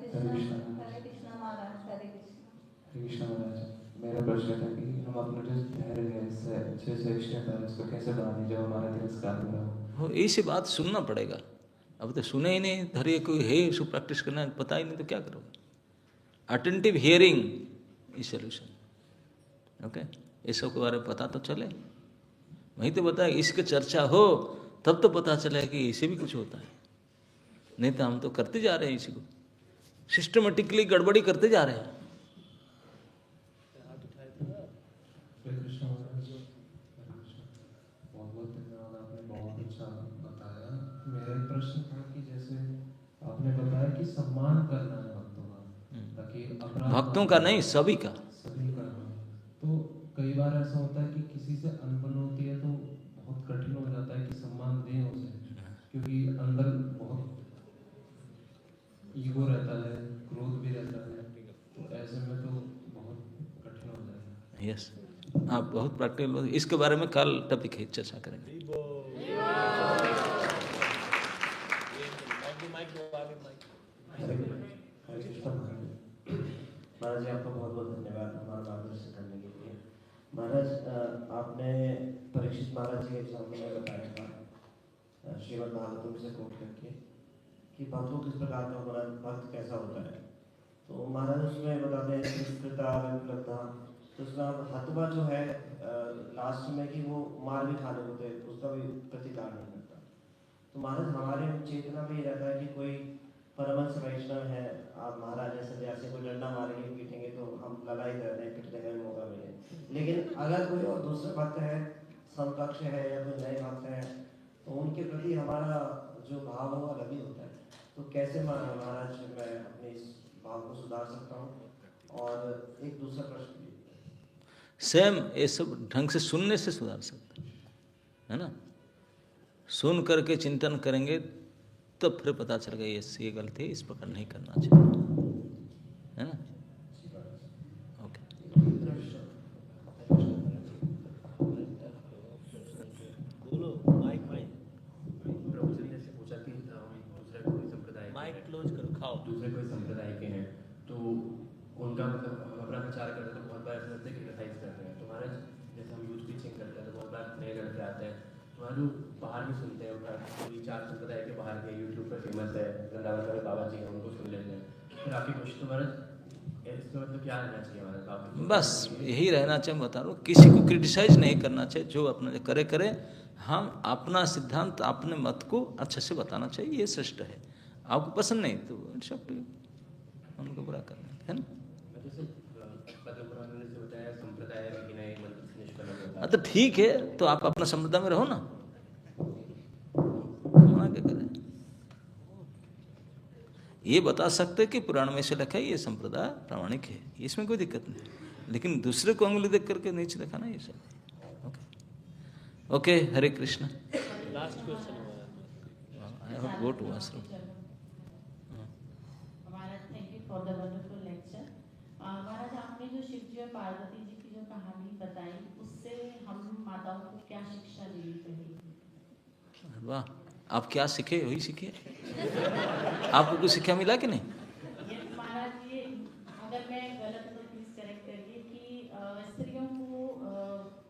कृष्णा महाराज, हरे कृष्णा। कृष्ण महाराज, मेरा प्रश्न था कि हम अपना जो धैर्य है, इससे अच्छे से इष्ट है, इसको कैसे बढ़ाने जब हमारा तिरस्कार हो रहा हो। ऐसी बात सुनना पड़ेगा। अब तो सुने ही नहीं, धैर्य कोई है इसको प्रैक्टिस करना है, पता ही नहीं तो क्या करोगे। Attentive hearing is solution. Okay, ये सब के बारे में पता तो चले, वहीं तो बताए इसके चर्चा हो तब तो पता चले कि इसे भी कुछ होता है। नहीं तो हम तो करते जा रहे हैं, इसी को सिस्टमेटिकली गड़बड़ी करते जा रहे हैं। कृष्ण महाराज, बहुत बहुत धन्यवाद, आपने बहुत अच्छा बताया। मेरा एक प्रश्न था कि जैसे आपने बताया कि सम्मान करना है भक्तों का, ताकि अपराध भक्तों का नहीं, सभी का। सभी का। तो कई बार ऐसा होता है कि किसी से अनबन होती है तो बहुत कठिन हो जाता है कि सम्मान दें उसे, क्योंकि अंदर बहुत ईगो रहता है, क्रोध भी रहता है, तो ऐसे में तो बहुत कठिन हो जाता है। यस, आप बहुत प्रैक्टिकल, इसके बारे में कल टॉपिक है, चर्चा करेंगे। महाराज जी, आपका बहुत बहुत धन्यवाद हमारा मार्गदर्शन करने के लिए। महाराज, आपने परीक्षित महाराज जी के एग्जाम्पल में बताया था श्रीमद् भागवतम से कोट करके कि भक्त को किस प्रकार का हमारा भक्त कैसा होता है। तो महाराज उसमें बताते हैं कृता विप्लता, तो उसमें आप हतवा जो है लास्ट में कि वो मार भी खाने होते, उसका भी प्रतिकार नहीं करता। तो महाराज हमारे चेतना में ये रहता है कि कोई परमहंस वैष्णव है, आप महाराज जैसे कोई डंडा मारेंगे पीटेंगे तो हम लड़ाई कर रहे हैं, पिटने का भी मौका मिले। लेकिन अगर कोई और दूसरा भक्त है, समकक्ष है या कोई नए भक्त है, तो उनके प्रति हमारा जो भाव है वो अलग ही होता है। तो कैसे महाराज मैं अपने इस भाव को सुधार सकता हूँ? और एक दूसरा प्रश्न भी, सेम ये सब ढंग से सुनने से सुधार सकते है ना। सुन करके चिंतन करेंगे तो फिर पता चल गया ये गलती, इस प्रकार नहीं करना चाहिए, है ना। ओके, प्रभु जी ने जैसे पूछा कि दूसरे कोई संप्रदाय माइक क्लोज करो, खाओ, दूसरे कोई संप्रदाय के हैं तो उनका मतलब हम अपना प्रचार करते हैं तो बहुत बार ऐसा लगता है कि क्रिटिसाइज कर रहे हैं। तो महाराज जैसे हम यूथ टीचिंग करते हैं तो बहुत बार नए लड़के आते हैं, तो जो बाहर भी सुनते हैं, कोई 4 संप्रदाय के बाहर के यूट्यूब पर फेमस है वृंदावन वाले बाबा जी हैं, उनको सुन लेते हैं। फिर आपकी कोशिश, तो महाराज इसका मतलब क्या रहना चाहिए हमारा? आप बस यही रहना चाहिए, बता रहा हूँ, किसी को क्रिटिसाइज नहीं करना चाहिए, जो अपना करे करे। हम अपना सिद्धांत, अपने मत को अच्छे से बताना चाहिए, ये श्रेष्ठ है। आपको पसंद नहीं तो इट्स अप टू यू, उनको बुरा करना है ना। बताया संप्रदाय हाँ तो ठीक है, तो आप अपना संप्रदाय में रहो ना, मना क्या करें। ये बता सकते कि पुराण में से लिखा है ये संप्रदाय प्रामाणिक है, इसमें कोई दिक्कत नहीं, लेकिन दूसरे को अंगुली देख करके नीचे दिखाना ये सब। Okay, Hare Krishna. Last question I have go to ashram. Maharaj, thank you for the wonderful lecture. Maharaj, आपने जो शिव जी और पार्वती जी की जो कहानी बताई, उससे हम माताओं को क्या शिक्षा देनी चाहिए? वाह, आप क्या सीखे वही सीखे। आपको कुछ शिक्षा मिला कि नहीं? ये महाराज, ये अगर मैं गलत तो प्लीज करेक्ट करिए कि स्त्रियों को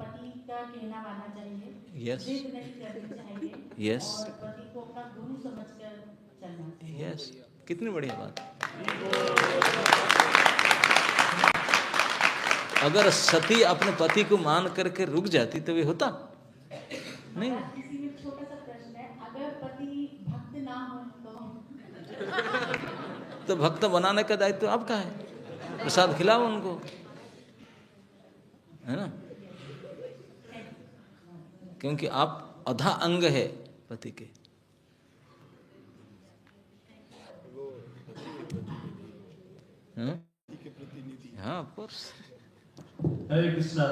पति का कहना मानना चाहिए, Yes. जिद नहीं करनी चाहिए, Yes. और पति को अपना गुरु समझकर चलना चाहिए। यस, कितनी बढ़िया बात। अगर सती अपने पति को मान करके रुक जाती तो वे होता नहीं। इसी में छोटा सा प्रश्न है, अगर पति भक्त ना हो तो भक्त बनाने का दायित्व आपका है, प्रसाद खिलाओ उनको, है ना, क्योंकि आप आधा अंग है पति के। हाँ, ऑफ कोर्स। हरे कृष्णा।